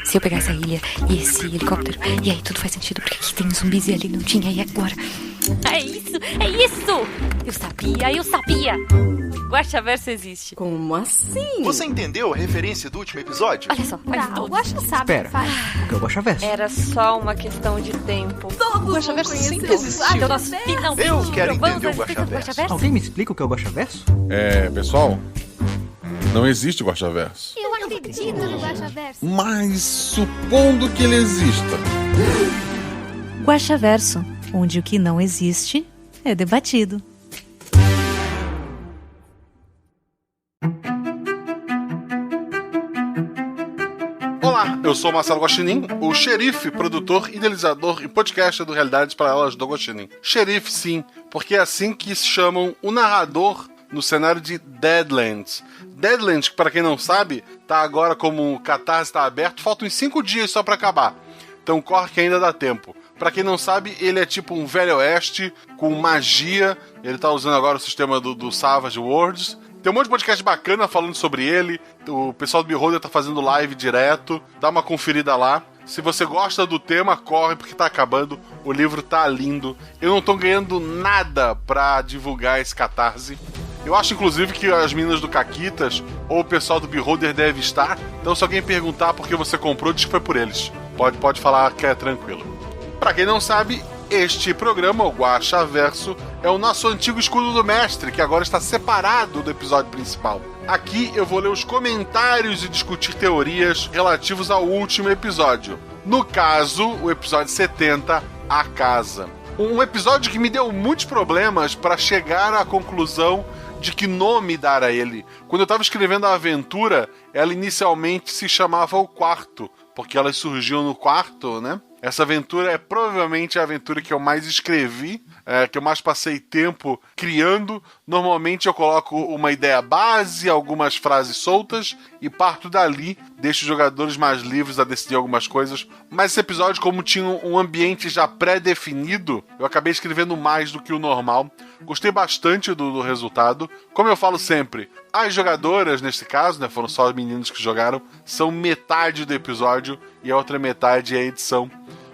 Se eu pegar essa ilha e esse helicóptero, e aí tudo faz sentido, porque aqui tem zumbis e ali não tinha, e agora? É isso! Eu sabia! Guaxaverso existe. Como assim? Você entendeu a referência do último episódio? Olha só, faz O tudo. Guaxa sabe o que faz. O que é o Guaxaverso? Era só uma questão de tempo. Todos O Guaxaverso vão sempre conhecer existiu. o Então nós finalmente Eu quero provamos entender o a existência do Guaxaverso. Alguém me explica o que é o Guaxaverso? Pessoal, não existe Guaxaverso. Eu acredito no Guaxaverso. Mas supondo que ele exista. Guaxaverso, onde o que não existe é debatido. Olá, eu sou o Marcelo Guaxinim, o xerife, produtor, idealizador e podcaster do Realidades Paralelas do Guaxinim. Xerife, sim, porque é assim que se chamam o narrador no cenário de Deadlands. Deadlands, que para quem não sabe, tá agora como o Catarse está aberto, faltam 5 dias só para acabar. Então corre que ainda dá tempo. Pra quem não sabe, ele é tipo um velho oeste com magia. Ele tá usando agora o sistema do Savage Worlds. Tem um monte de podcast bacana falando sobre ele. O pessoal do Beholder tá fazendo live direto. Dá uma conferida lá. Se você gosta do tema, corre porque tá acabando. O livro tá lindo. Eu não tô ganhando nada pra divulgar esse Catarse. Eu acho, inclusive, que as meninas do Caquitas ou o pessoal do Beholder deve estar. Então, se alguém perguntar por que você comprou, diz que foi por eles. Pode falar que é tranquilo. Pra quem não sabe, este programa, o Guaxaverso, é o nosso antigo escudo do mestre, que agora está separado do episódio principal. Aqui eu vou ler os comentários e discutir teorias relativos ao último episódio. No caso, o episódio 70, A Casa. Um episódio que me deu muitos problemas para chegar à conclusão de que nome dar a ele. Quando eu estava escrevendo a aventura, ela inicialmente se chamava O Quarto, porque elas surgiam no quarto, né? Essa aventura é provavelmente a aventura que eu mais escrevi, que eu mais passei tempo criando. Normalmente eu coloco uma ideia base, algumas frases soltas e parto dali, deixo os jogadores mais livres a decidir algumas coisas. Mas esse episódio, como tinha um ambiente já pré-definido, eu acabei escrevendo mais do que o normal. Gostei bastante do resultado. Como eu falo sempre, as jogadoras, nesse caso, né, foram só os meninos que jogaram, são metade do episódio e a outra metade é a edição.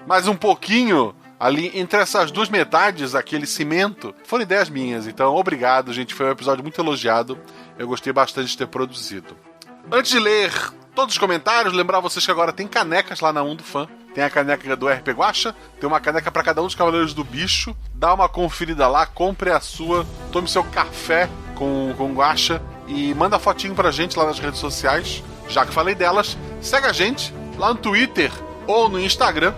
Mas um pouquinho ali entre essas duas metades, aquele cimento, foram ideias minhas. Então, obrigado, gente. Foi um episódio muito elogiado. Eu gostei bastante de ter produzido. Antes de ler todos os comentários, lembrar vocês que agora tem canecas lá na 1 do Fã. Tem a caneca do RP Guaxa, tem uma caneca para cada um dos Cavaleiros do Bicho. Dá uma conferida lá, compre a sua, tome seu café com Guaxa e manda fotinho pra gente lá nas redes sociais. Já que falei delas, segue a gente lá no Twitter ou no Instagram,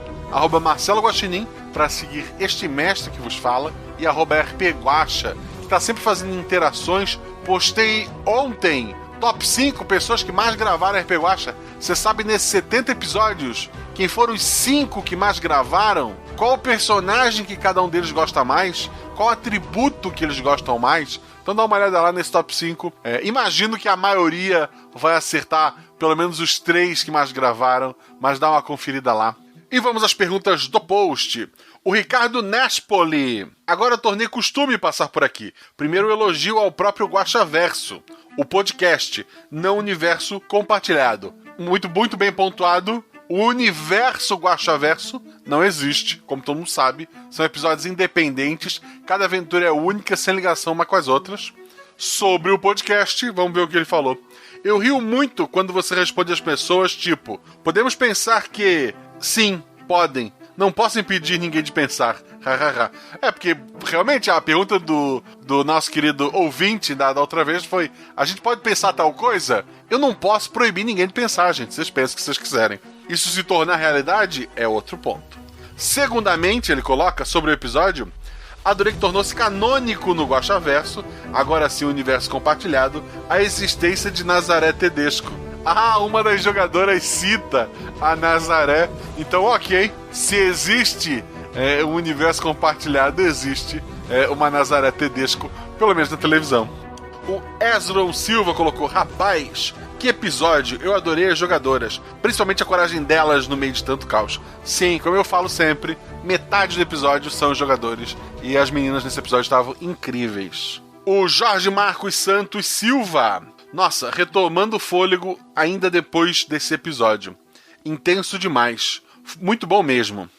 @MarceloGuaxinim, para seguir este mestre que vos fala, e @RPGuaxa, que tá sempre fazendo interações. Postei ontem top 5 pessoas que mais gravaram RP Guaxa. Você sabe nesses 70 episódios quem foram os 5 que mais gravaram? Qual o personagem que cada um deles gosta mais? Qual atributo que eles gostam mais? Então dá uma olhada lá nesse top 5. Imagino que a maioria vai acertar pelo menos os 3 que mais gravaram, mas dá uma conferida lá. E vamos às perguntas do post. O Ricardo Nespoli. Agora tornei costume passar por aqui. Primeiro elogio ao próprio Guaxaverso, o podcast, não universo compartilhado. Muito bem pontuado. O universo Guaxaverso não existe, como todo mundo sabe. São episódios independentes. Cada aventura é única, sem ligação uma com as outras. Sobre o podcast, vamos ver o que ele falou. Eu rio muito quando você responde às pessoas, tipo, podemos pensar que... Sim, podem. Não posso impedir ninguém de pensar. Porque realmente a pergunta do nosso querido ouvinte da outra vez foi: a gente pode pensar tal coisa? Eu não posso proibir ninguém de pensar, gente. Vocês pensam o que vocês quiserem. Isso se tornar realidade é outro ponto. Segundamente, ele coloca sobre o episódio: adorei que tornou-se canônico no Guaxaverso, agora sim o universo compartilhado, a existência de Nazaré Tedesco. Uma das jogadoras cita a Nazaré. Então, ok, se existe um universo compartilhado, existe uma Nazaré Tedesco, pelo menos na televisão. O Ezron Silva colocou: rapaz, que episódio, eu adorei as jogadoras, principalmente a coragem delas no meio de tanto caos. Sim, como eu falo sempre, metade do episódio são os jogadores, e as meninas nesse episódio estavam incríveis. O Jorge Marcos Santos Silva: Nossa, retomando o fôlego ainda depois desse episódio. Intenso demais. Muito bom mesmo.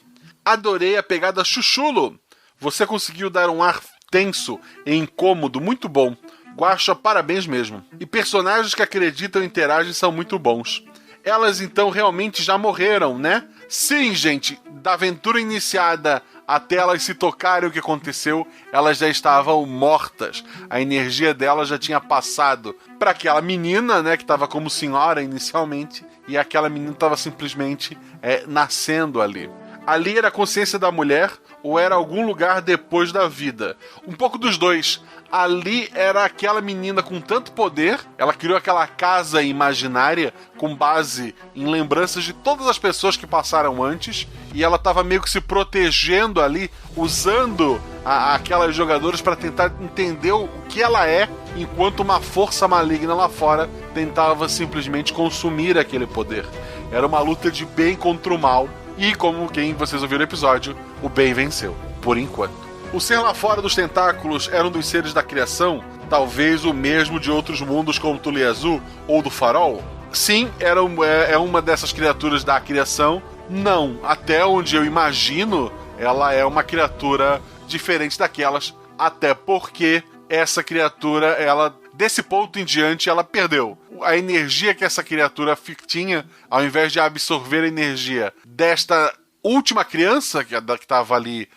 Adorei a pegada chuchulo. Você conseguiu dar um ar tenso e incômodo muito bom. Guaxa, parabéns mesmo. E personagens que acreditam e interagem são muito bons. Elas então realmente já morreram, né? Sim, gente. Da aventura iniciada até elas se tocarem o que aconteceu, elas já estavam mortas. A energia delas já tinha passado para aquela menina, né, que estava como senhora inicialmente, e aquela menina estava simplesmente nascendo ali. Ali era a consciência da mulher ou era algum lugar depois da vida? Um pouco dos dois. Ali era aquela menina com tanto poder, ela criou aquela casa imaginária com base em lembranças de todas as pessoas que passaram antes, e ela estava meio que se protegendo ali, usando aquelas jogadoras para tentar entender o que ela é, enquanto uma força maligna lá fora tentava simplesmente consumir aquele poder. Era uma luta de bem contra o mal, e como quem vocês ouviram no episódio, o bem venceu, por enquanto. O ser lá fora dos tentáculos era um dos seres da criação? Talvez o mesmo de outros mundos como Tuliazul ou do Farol? Sim, é uma dessas criaturas da criação. Não, até onde eu imagino, ela é uma criatura diferente daquelas, até porque essa criatura, ela, desse ponto em diante, ela perdeu. A energia que essa criatura tinha, ao invés de absorver a energia desta última criança que estava ali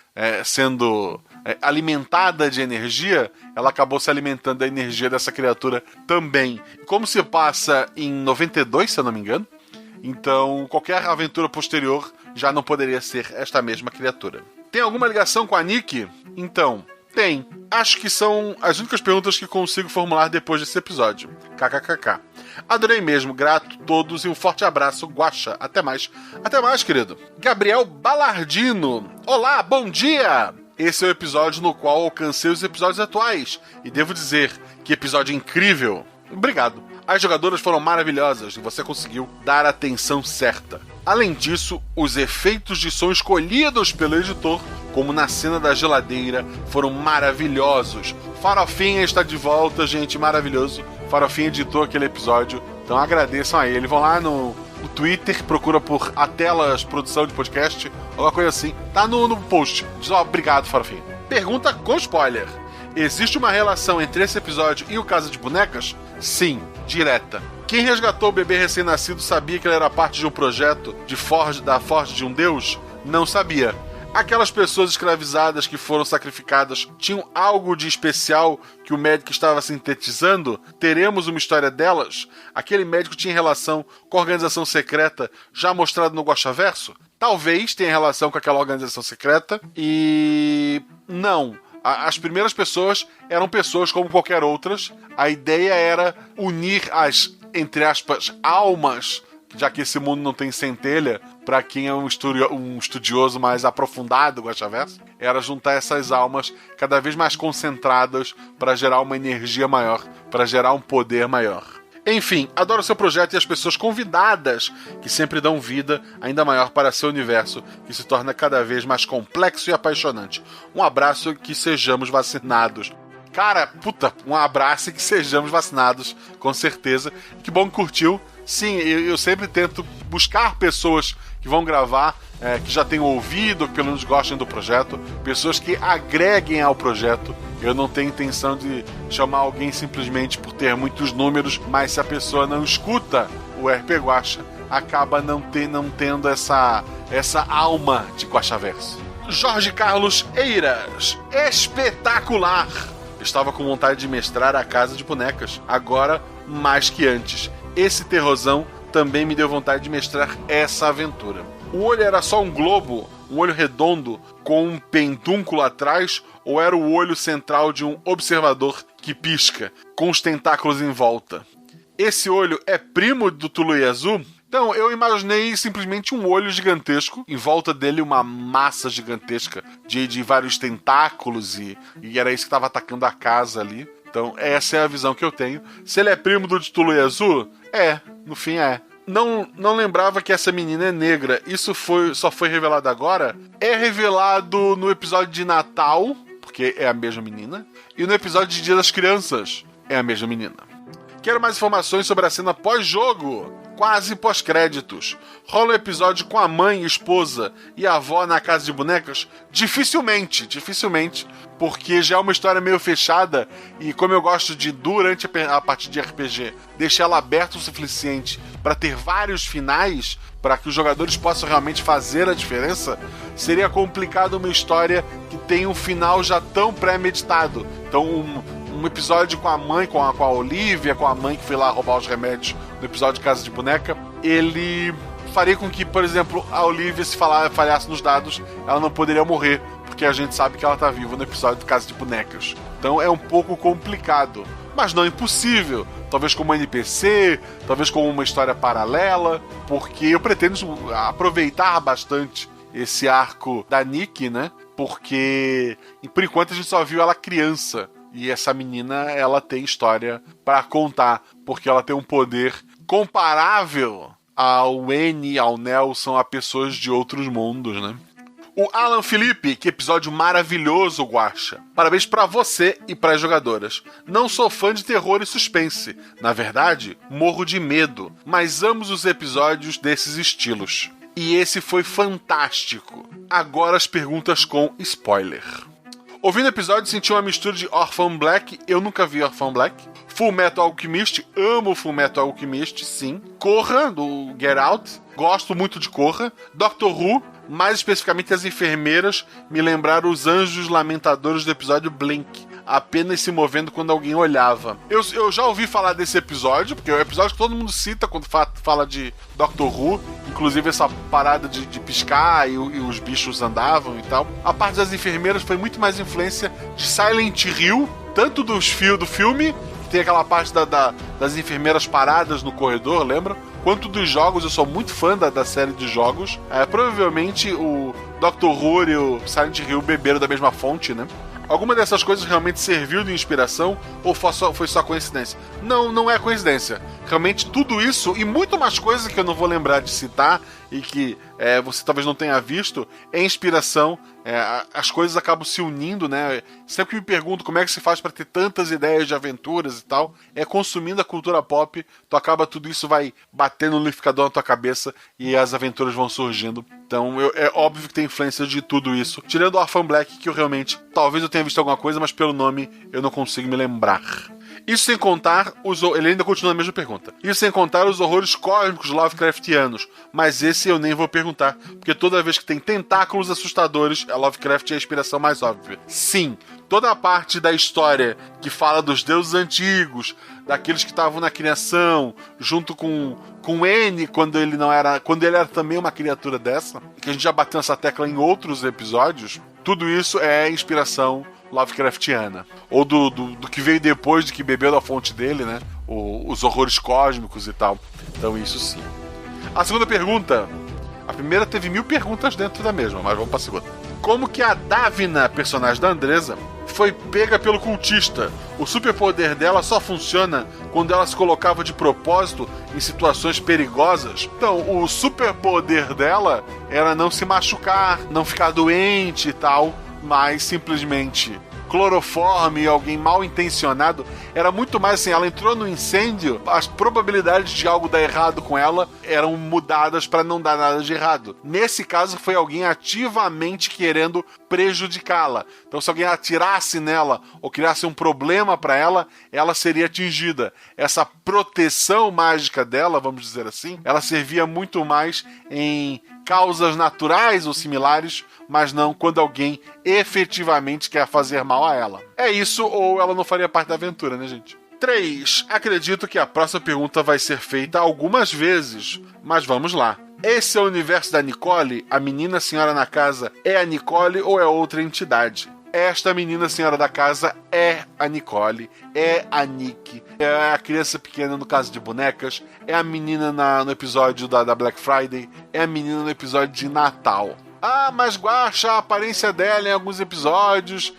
sendo alimentada de energia, ela acabou se alimentando da energia dessa criatura também. Como se passa em 92, se eu não me engano, então qualquer aventura posterior já não poderia ser esta mesma criatura. Tem alguma ligação com a Nick? Então, tem. Acho que são as únicas perguntas que consigo formular depois desse episódio. KKKK. Adorei mesmo, grato a todos e um forte abraço, Guaxa. Até mais. Até mais, querido. Gabriel Balardino. Olá, bom dia! Esse é o episódio no qual alcancei os episódios atuais. E devo dizer, que episódio incrível. Obrigado. As jogadoras foram maravilhosas e você conseguiu dar a atenção certa. Além disso, os efeitos de som escolhidos pelo editor, como na cena da geladeira, foram maravilhosos. Farofinha está de volta, gente, maravilhoso. Farofinha editou aquele episódio, então agradeçam a ele. Vão lá no Twitter, procura por Atelas Produção de Podcast, alguma coisa assim. Tá no post. Diz, obrigado, Farofinha. Pergunta com spoiler. Existe uma relação entre esse episódio e o Casa de Bonecas? Sim, direta. Quem resgatou o bebê recém-nascido sabia que ele era parte de um projeto da Forge de um Deus? Não sabia. Aquelas pessoas escravizadas que foram sacrificadas tinham algo de especial que o médico estava sintetizando? Teremos uma história delas? Aquele médico tinha relação com a organização secreta já mostrado no Guaxaverso? Talvez tenha relação com aquela organização secreta e... não. As primeiras pessoas eram pessoas como qualquer outras. A ideia era unir as, entre aspas, almas, já que esse mundo não tem centelha, para quem é um estudioso mais aprofundado do Guaxaverso, era juntar essas almas cada vez mais concentradas para gerar uma energia maior, para gerar um poder maior. Enfim, adoro seu projeto e as pessoas convidadas que sempre dão vida ainda maior para seu universo, que se torna cada vez mais complexo e apaixonante. Um abraço e que sejamos vacinados. Cara, um abraço e que sejamos vacinados, com certeza. Que bom que curtiu. Sim, eu sempre tento buscar pessoas que vão gravar, que já tenham ouvido, que pelo menos gostem do projeto, pessoas que agreguem ao projeto. Eu não tenho intenção de chamar alguém simplesmente por ter muitos números, mas se a pessoa não escuta o RP Guaxa, acaba não tendo essa alma de Guaxaverso. Jorge Carlos Eiras. Espetacular! Estava com vontade de mestrar a Casa de Bonecas, agora mais que antes. Esse terrorzão também me deu vontade de mestrar essa aventura. O olho era só um globo, um olho redondo com um pendúnculo atrás, ou era o olho central de um observador que pisca, com os tentáculos em volta? Esse olho é primo do Tuliazul? Então, eu imaginei simplesmente um olho gigantesco, em volta dele uma massa gigantesca de vários tentáculos, e era isso que estava atacando a casa ali. Então, essa é a visão que eu tenho. Se ele é primo do Tuliazul? No fim é. Não lembrava que essa menina é negra. Isso só foi revelado agora? É revelado no episódio de Natal, porque é a mesma menina, e no episódio de Dia das Crianças, é a mesma menina. Quero mais informações sobre a cena pós-jogo, quase pós-créditos. Rola um episódio com a mãe, esposa e a avó na casa de bonecas? Dificilmente, porque já é uma história meio fechada e como eu gosto de, durante a partida de RPG, deixar ela aberta o suficiente para ter vários finais, para que os jogadores possam realmente fazer a diferença, seria complicado uma história que tem um final já tão pré-meditado. Então, um episódio com a mãe, com a Olivia, com a mãe que foi lá roubar os remédios no episódio de Casa de Boneca, ele faria com que, por exemplo, a Olivia, se falhasse nos dados, ela não poderia morrer, porque a gente sabe que ela tá viva no episódio de Casa de Bonecas. Então é um pouco complicado, mas não impossível. Talvez como um NPC, talvez como uma história paralela, porque eu pretendo aproveitar bastante esse arco da Nick, né? Porque, por enquanto, a gente só viu ela criança. E essa menina, ela tem história pra contar, porque ela tem um poder comparável ao N, ao Nelson, a pessoas de outros mundos, né? O Alan Felipe, que episódio maravilhoso, Guaxa. Parabéns pra você e pras jogadoras. Não sou fã de terror e suspense. Na verdade, morro de medo, mas amo os episódios desses estilos. E esse foi fantástico. Agora as perguntas com spoiler. Ouvindo o episódio, senti uma mistura de Orphan Black, eu nunca vi Orphan Black. Full Metal Alchemist, amo Full Metal Alchemist, sim. Korra, do Get Out, gosto muito de Korra. Doctor Who, mais especificamente as enfermeiras, me lembraram os anjos lamentadores do episódio Blink, apenas se movendo quando alguém olhava. Eu já ouvi falar desse episódio, porque é o episódio que todo mundo cita quando fala de Doctor Who, inclusive essa parada de piscar e os bichos andavam e tal. A parte das enfermeiras foi muito mais influência de Silent Hill, tanto do filme, que tem aquela parte das enfermeiras paradas no corredor, lembra? Quanto dos jogos, eu sou muito fã da série de jogos. Provavelmente o Doctor Who e o Silent Hill beberam da mesma fonte, né? Alguma dessas coisas realmente serviu de inspiração ou foi só coincidência? Não é coincidência. Realmente tudo isso e muito mais coisas que eu não vou lembrar de citar e que você talvez não tenha visto, é inspiração. As coisas acabam se unindo, né? Sempre que me pergunto como é que se faz para ter tantas ideias de aventuras e tal, consumindo a cultura pop, tu acaba tudo isso vai batendo no liquidificador na tua cabeça e as aventuras vão surgindo. Então é óbvio que tem influência de tudo isso. Tirando o Orphan Black, que eu realmente, talvez eu tenha visto alguma coisa, mas pelo nome eu não consigo me lembrar. Isso sem contar, ele ainda continua a mesma pergunta. Isso sem contar os horrores cósmicos Lovecraftianos. Mas esse eu nem vou perguntar, porque toda vez que tem tentáculos assustadores, a Lovecraft é a inspiração mais óbvia. Sim, toda a parte da história que fala dos deuses antigos, daqueles que estavam na criação, junto com N, quando ele era também uma criatura dessa, que a gente já bateu essa tecla em outros episódios, tudo isso é inspiração Lovecraftiana. Ou do que veio depois de que bebeu da fonte dele, né? Os horrores cósmicos e tal. Então isso sim. A segunda pergunta. A primeira teve 1000 perguntas dentro da mesma, mas vamos pra segunda. Como que a Davina, personagem da Andresa, foi pega pelo cultista? O superpoder dela só funciona quando ela se colocava de propósito em situações perigosas? Então, o superpoder dela era não se machucar, não ficar doente e tal, mas simplesmente cloroforme, alguém mal intencionado, era muito mais assim, ela entrou no incêndio, as probabilidades de algo dar errado com ela eram mudadas para não dar nada de errado. Nesse caso foi alguém ativamente querendo prejudicá-la. Então se alguém atirasse nela ou criasse um problema para ela, ela seria atingida. Essa proteção mágica dela, vamos dizer assim, ela servia muito mais em causas naturais ou similares, mas não quando alguém efetivamente quer fazer mal a ela. É isso, ou ela não faria parte da aventura, né, gente? 3. Acredito que a próxima pergunta vai ser feita algumas vezes, mas vamos lá. Esse é o universo da Nicole? A menina senhora na casa é a Nicole ou é outra entidade? Esta menina senhora da casa é a Nicole, é a Nick, é a criança pequena no Casa de Bonecas, é a menina no episódio da Black Friday, é a menina no episódio de Natal. Ah, mas Guaxa, a aparência dela em alguns episódios,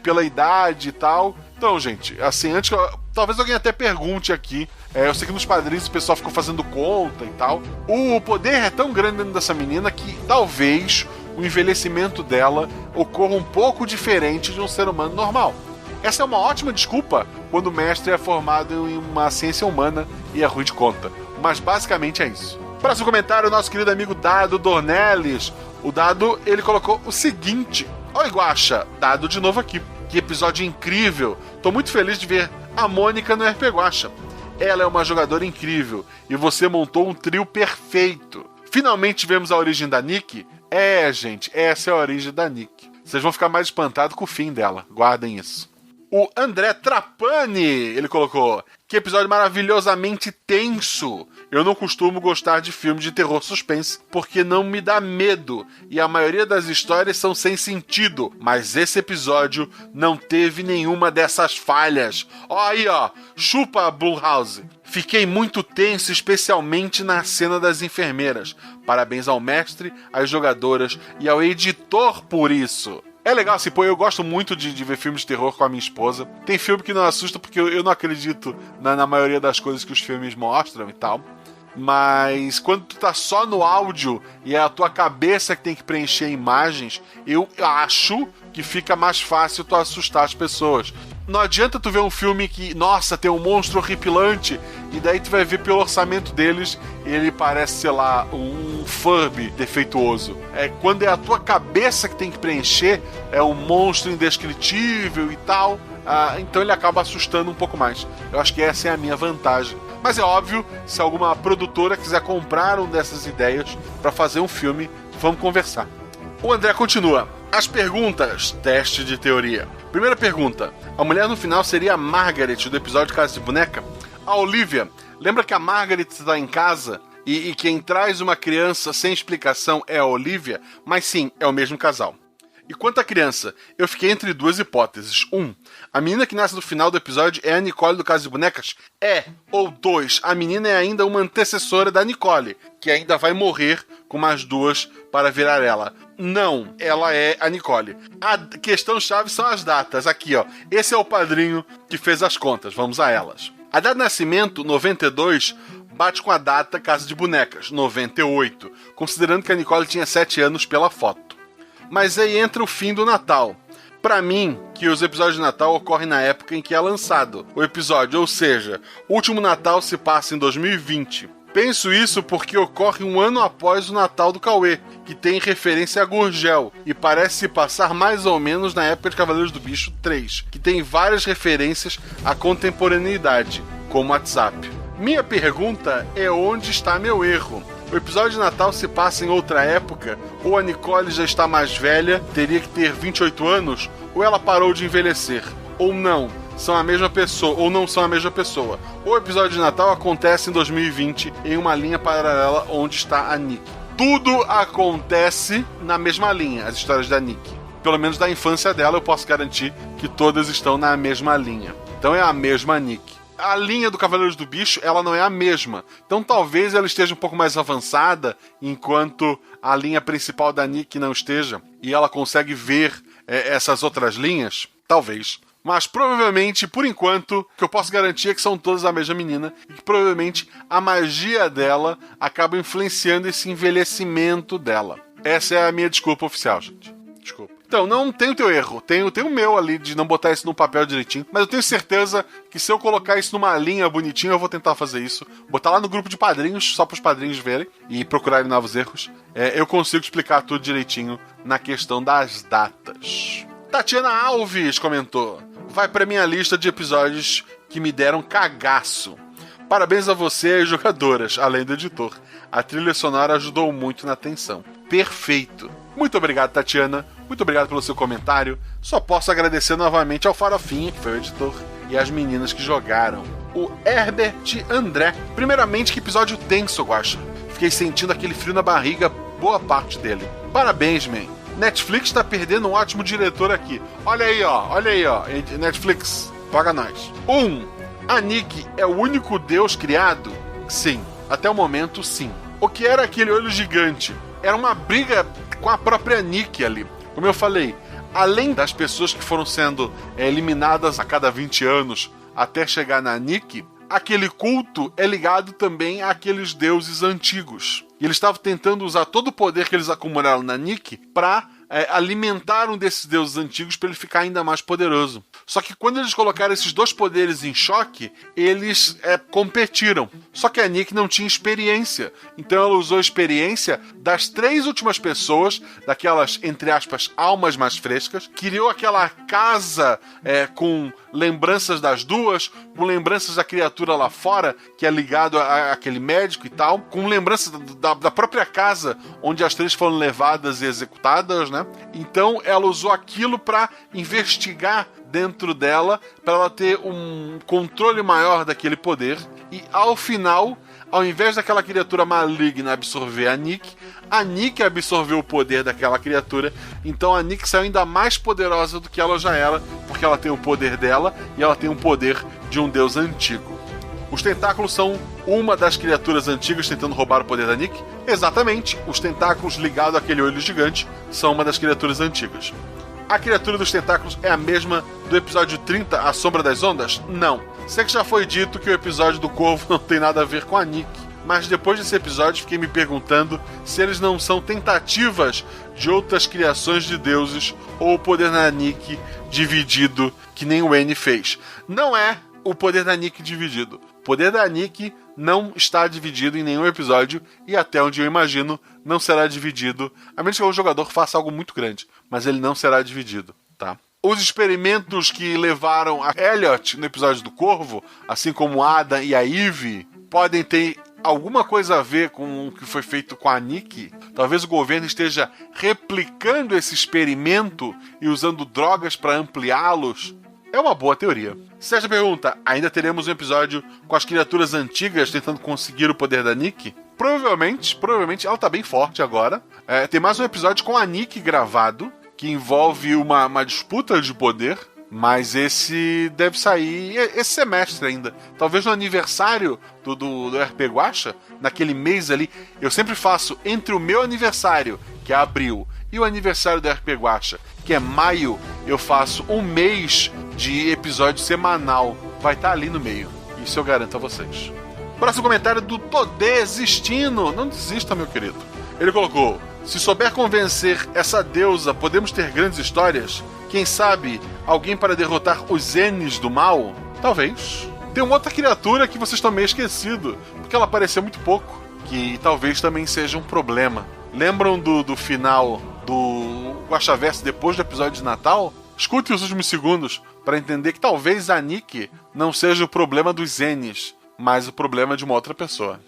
pela idade e tal. Então, gente, assim, antes que talvez alguém até pergunte aqui, eu sei que nos padrinhos o pessoal ficou fazendo conta e tal. O poder é tão grande dentro dessa menina que talvez o envelhecimento dela ocorra um pouco diferente de um ser humano normal. Essa é uma ótima desculpa quando o mestre é formado em uma ciência humana e é ruim de conta. Mas basicamente é isso. Próximo comentário, nosso querido amigo Dado Dornelles. O Dado, ele colocou o seguinte: oi, Guaxa, Dado de novo aqui. Que episódio incrível. Tô muito feliz de ver a Mônica no RP Guaxa. Ela é uma jogadora incrível e você montou um trio perfeito. Finalmente vemos a origem da Nick? É, gente, essa é a origem da Nick. Vocês vão ficar mais espantados com o fim dela. Guardem isso. O André Trapani, ele colocou: que episódio maravilhosamente tenso. Eu não costumo gostar de filmes de terror suspense porque não me dá medo e a maioria das histórias são sem sentido. Mas esse episódio não teve nenhuma dessas falhas. Ó aí, ó. Chupa a Blumhouse. Fiquei muito tenso, especialmente na cena das enfermeiras. Parabéns ao mestre, às jogadoras e ao editor por isso. É legal, assim, pô, eu gosto muito de ver filmes de terror com a minha esposa. Tem filme que não assusta porque eu não acredito na maioria das coisas que os filmes mostram e tal. Mas quando tu tá só no áudio e é a tua cabeça que tem que preencher imagens, eu acho que fica mais fácil tu assustar as pessoas. Não adianta tu ver um filme que, nossa, tem um monstro horripilante, e daí tu vai ver pelo orçamento deles, ele parece, sei lá, um Furby defeituoso. É quando é a tua cabeça que tem que preencher, é um monstro indescritível e tal, então ele acaba assustando um pouco mais. Eu acho que essa é a minha vantagem. Mas é óbvio, se alguma produtora quiser comprar uma dessas ideias para fazer um filme, vamos conversar. O André continua. As perguntas, teste de teoria. Primeira pergunta: a mulher no final seria a Margaret do episódio Casa de Boneca? A Olivia, lembra que a Margaret está em casa e quem traz uma criança sem explicação é a Olivia? Mas sim, é o mesmo casal. E quanto à criança, eu fiquei entre duas hipóteses. 1. A menina que nasce no final do episódio é a Nicole do Casa de Bonecas? É. Ou 2. A menina é ainda uma antecessora da Nicole, que ainda vai morrer com mais duas para virar ela. Não, ela é a Nicole. A questão-chave são as datas. Aqui, ó. Esse é o padrinho que fez as contas. Vamos a elas. A data de nascimento, 92, bate com a data Casa de Bonecas, 98, considerando que a Nicole tinha 7 anos pela foto. Mas aí entra o fim do Natal. Pra mim, que os episódios de Natal ocorrem na época em que é lançado o episódio, ou seja, o último Natal se passa em 2020. Penso isso porque ocorre um ano após o Natal do Cauê, que tem referência a Gurgel, e parece se passar mais ou menos na época de Cavaleiros do Bicho 3, que tem várias referências à contemporaneidade, como WhatsApp. Minha pergunta é onde está meu erro? O episódio de Natal se passa em outra época, ou a Nicole já está mais velha, teria que ter 28 anos, ou ela parou de envelhecer, ou não, são a mesma pessoa, ou não são a mesma pessoa. O episódio de Natal acontece em 2020, em uma linha paralela onde está a Nick. Tudo acontece na mesma linha, as histórias da Nick. Pelo menos da infância dela, eu posso garantir que todas estão na mesma linha. Então é a mesma Nick. A linha do Cavaleiros do Bicho, ela não é a mesma. Então talvez ela esteja um pouco mais avançada, enquanto a linha principal da Nick não esteja. E ela consegue ver essas outras linhas? Talvez. Mas provavelmente, por enquanto, o que eu posso garantir é que são todas a mesma menina. E que provavelmente a magia dela acaba influenciando esse envelhecimento dela. Essa é a minha desculpa oficial, gente. Desculpa. Então, não tem o teu erro. Tem o meu ali de não botar isso no papel direitinho. Mas eu tenho certeza que se eu colocar isso numa linha bonitinha, eu vou tentar fazer isso. Botar lá no grupo de padrinhos, só para os padrinhos verem e procurarem novos erros. Eu consigo explicar tudo direitinho na questão das datas. Tatiana Alves comentou: vai pra minha lista de episódios que me deram cagaço. Parabéns a você e as jogadoras, além do editor. A trilha sonora ajudou muito na tensão. Perfeito. Muito obrigado, Tatiana. Muito obrigado pelo seu comentário. Só posso agradecer novamente ao Farofinha, que foi o editor, e às meninas que jogaram. O Herbert André. Primeiramente, que episódio tenso, Guaxa. Fiquei sentindo aquele frio na barriga boa parte dele. Parabéns, man. Netflix tá perdendo um ótimo diretor aqui. Olha aí, ó. Netflix, paga nós. 1. A Nick é o único deus criado? Sim. Até o momento, sim. O que era aquele olho gigante? Era uma briga com a própria Nick ali. Como eu falei, além das pessoas que foram sendo eliminadas a cada 20 anos até chegar na Nick, aquele culto é ligado também àqueles deuses antigos. E eles estavam tentando usar todo o poder que eles acumularam na Nick para alimentar um desses deuses antigos para ele ficar ainda mais poderoso. Só que quando eles colocaram esses dois poderes em choque, eles competiram. Só que a Nick não tinha experiência. Então ela usou a experiência das 3 últimas pessoas, daquelas, entre aspas, almas mais frescas, criou aquela casa com lembranças das duas, com lembranças da criatura lá fora, que é ligado àquele médico e tal, com lembranças da própria casa onde as 3 foram levadas e executadas, né? Então ela usou aquilo para investigar dentro dela, para ela ter um controle maior daquele poder, e ao final, ao invés daquela criatura maligna absorver a Nick absorveu o poder daquela criatura, então a Nick saiu ainda mais poderosa do que ela já era, porque ela tem o poder dela e ela tem o poder de um deus antigo. Os tentáculos são uma das criaturas antigas tentando roubar o poder da Nick? Exatamente, os tentáculos ligados àquele olho gigante são uma das criaturas antigas. A criatura dos tentáculos é a mesma do episódio 30, A Sombra das Ondas? Não. Sei que já foi dito que o episódio do Corvo não tem nada a ver com a Nick, mas depois desse episódio fiquei me perguntando se eles não são tentativas de outras criações de deuses ou o poder da Nick dividido, que nem o N fez. Não é o poder da Nick dividido. O poder da Nick não está dividido em nenhum episódio e, até onde eu imagino, não será dividido, a menos que o jogador faça algo muito grande, mas ele não será dividido, tá? Os experimentos que levaram a Elliot no episódio do Corvo, assim como Ada e a Eve, podem ter alguma coisa a ver com o que foi feito com a Nick. Talvez o governo esteja replicando esse experimento e usando drogas para ampliá-los. É uma boa teoria. Sérgio pergunta, ainda teremos um episódio com as criaturas antigas tentando conseguir o poder da Nick? Provavelmente ela tá bem forte agora. Tem mais um episódio com a Nick gravado, que envolve uma disputa de poder, mas esse deve sair esse semestre ainda. Talvez no aniversário do RP Guacha, naquele mês ali. Eu sempre faço entre o meu aniversário, que é abril, e o aniversário do RP Guacha, que é maio, eu faço um mês de episódio semanal. Vai estar ali no meio. Isso eu garanto a vocês. Próximo comentário do Tô Desistindo. Não desista, meu querido. Ele colocou: se souber convencer essa deusa, podemos ter grandes histórias? Quem sabe alguém para derrotar os N's do mal? Talvez. Tem uma outra criatura que vocês estão meio esquecidos, porque ela apareceu muito pouco, que talvez também seja um problema. Lembram do final do Guaxaverso depois do episódio de Natal? Escute os últimos segundos para entender que talvez a Nick não seja o problema dos N's, mas o problema de uma outra pessoa.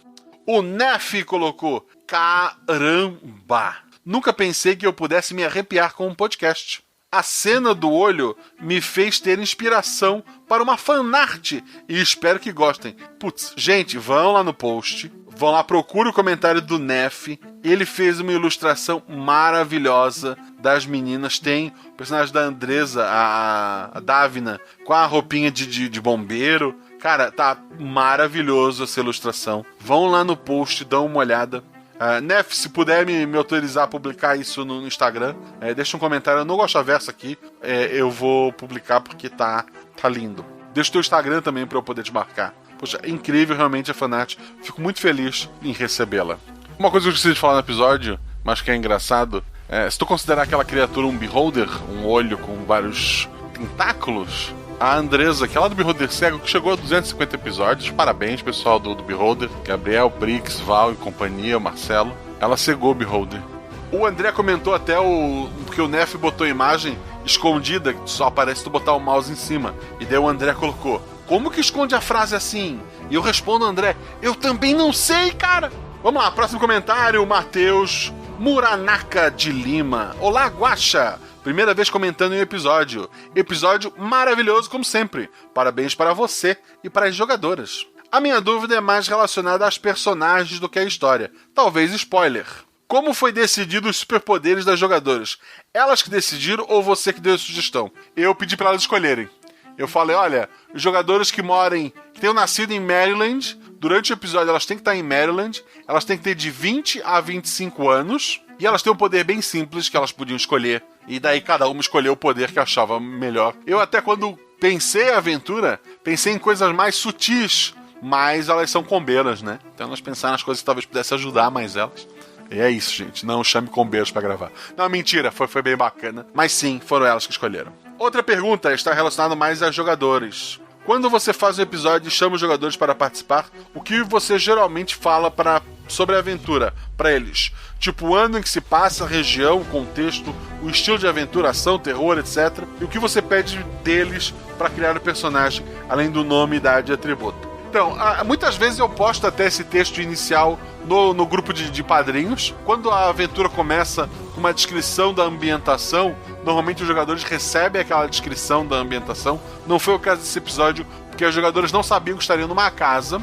O Nef colocou: caramba! Nunca pensei que eu pudesse me arrepiar com um podcast. A cena do olho me fez ter inspiração para uma fanart e espero que gostem. Putz, gente, vão lá no post, vão lá, procure o comentário do Nef. Ele fez uma ilustração maravilhosa das meninas. Tem o personagem da Andresa, a Davina, com a roupinha de bombeiro. Cara, tá maravilhoso essa ilustração. Vão lá no post, dão uma olhada. Nef, se puder me autorizar a publicar isso no Instagram, deixa um comentário no Guaxaverso aqui. Eu vou publicar porque tá lindo. Deixa o teu Instagram também pra eu poder te marcar. Poxa, é incrível realmente a fanart. Fico muito feliz em recebê-la. Uma coisa que eu esqueci de falar no episódio, mas que é engraçado, se tu considerar aquela criatura um beholder, um olho com vários tentáculos, a Andresa, que é lá do Beholder Cego, que chegou a 250 episódios, parabéns pessoal do Beholder, Gabriel, Prix, Val e companhia, Marcelo, ela cegou o Beholder. O André comentou até porque o Nef botou a imagem escondida, que só aparece se tu botar o mouse em cima, e daí o André colocou: como que esconde a frase assim? E eu respondo, André, eu também não sei, cara! Vamos lá, próximo comentário, Matheus Muranaka de Lima. Olá, Guaxa! Primeira vez comentando em um episódio. Episódio maravilhoso, como sempre. Parabéns para você e para as jogadoras. A minha dúvida é mais relacionada às personagens do que à história. Talvez spoiler. Como foi decidido os superpoderes das jogadoras? Elas que decidiram ou você que deu a sugestão? Eu pedi para elas escolherem. Eu falei, olha, os jogadores que tenham nascido em Maryland, durante o episódio elas têm que estar em Maryland, elas têm que ter de 20 a 25 anos, e elas têm um poder bem simples que elas podiam escolher. E daí cada uma escolheu o poder que achava melhor. Eu até quando pensei a aventura, pensei em coisas mais sutis, mas elas são combeiras, né? Então elas pensaram nas coisas que talvez pudesse ajudar mais elas. E é isso, gente. Não chame com beijo pra gravar. Não, mentira. Foi bem bacana. Mas sim, foram elas que escolheram. Outra pergunta está relacionada mais a jogadores. Quando você faz um episódio e chama os jogadores para participar, o que você geralmente fala sobre a aventura para eles? Tipo, o ano em que se passa, a região, o contexto, o estilo de aventura, ação, terror, etc. E o que você pede deles para criar o personagem, além do nome, idade e atributo. Então, muitas vezes eu posto até esse texto inicial no grupo de padrinhos. Quando a aventura começa com uma descrição da ambientação, normalmente os jogadores recebem aquela descrição da ambientação. Não foi o caso desse episódio, porque os jogadores não sabiam que estariam numa casa.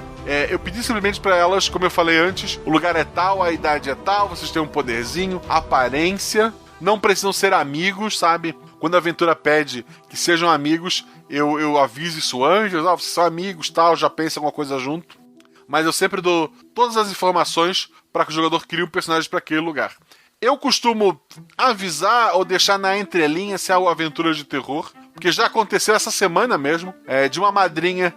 Eu pedi simplesmente para elas, como eu falei antes, o lugar é tal, a idade é tal, vocês têm um poderzinho, aparência, não precisam ser amigos, sabe? Quando a aventura pede que sejam amigos, eu aviso isso antes, vocês são amigos, tal, já pensa alguma coisa junto. Mas eu sempre dou todas as informações para que o jogador crie um personagem para aquele lugar. Eu costumo avisar ou deixar na entrelinha se é uma aventura de terror, porque já aconteceu essa semana mesmo, de uma madrinha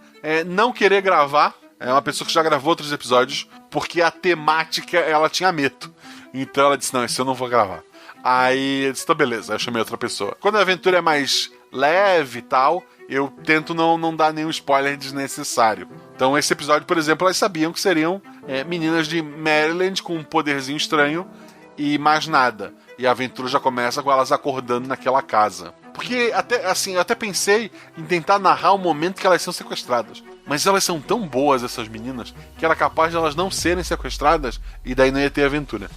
não querer gravar, uma pessoa que já gravou outros episódios, porque a temática ela tinha medo. Então ela disse, não, esse eu não vou gravar. Aí eu disse, tá, beleza, aí eu chamei outra pessoa. Quando a aventura é mais leve e tal, eu tento não dar nenhum spoiler desnecessário. Então esse episódio, por exemplo, elas sabiam que seriam meninas de Maryland com um poderzinho estranho e mais nada. E a aventura já começa com elas acordando naquela casa. Porque eu até pensei em tentar narrar o momento que elas são sequestradas. Mas elas são tão boas, essas meninas, que era capaz de elas não serem sequestradas e daí não ia ter aventura.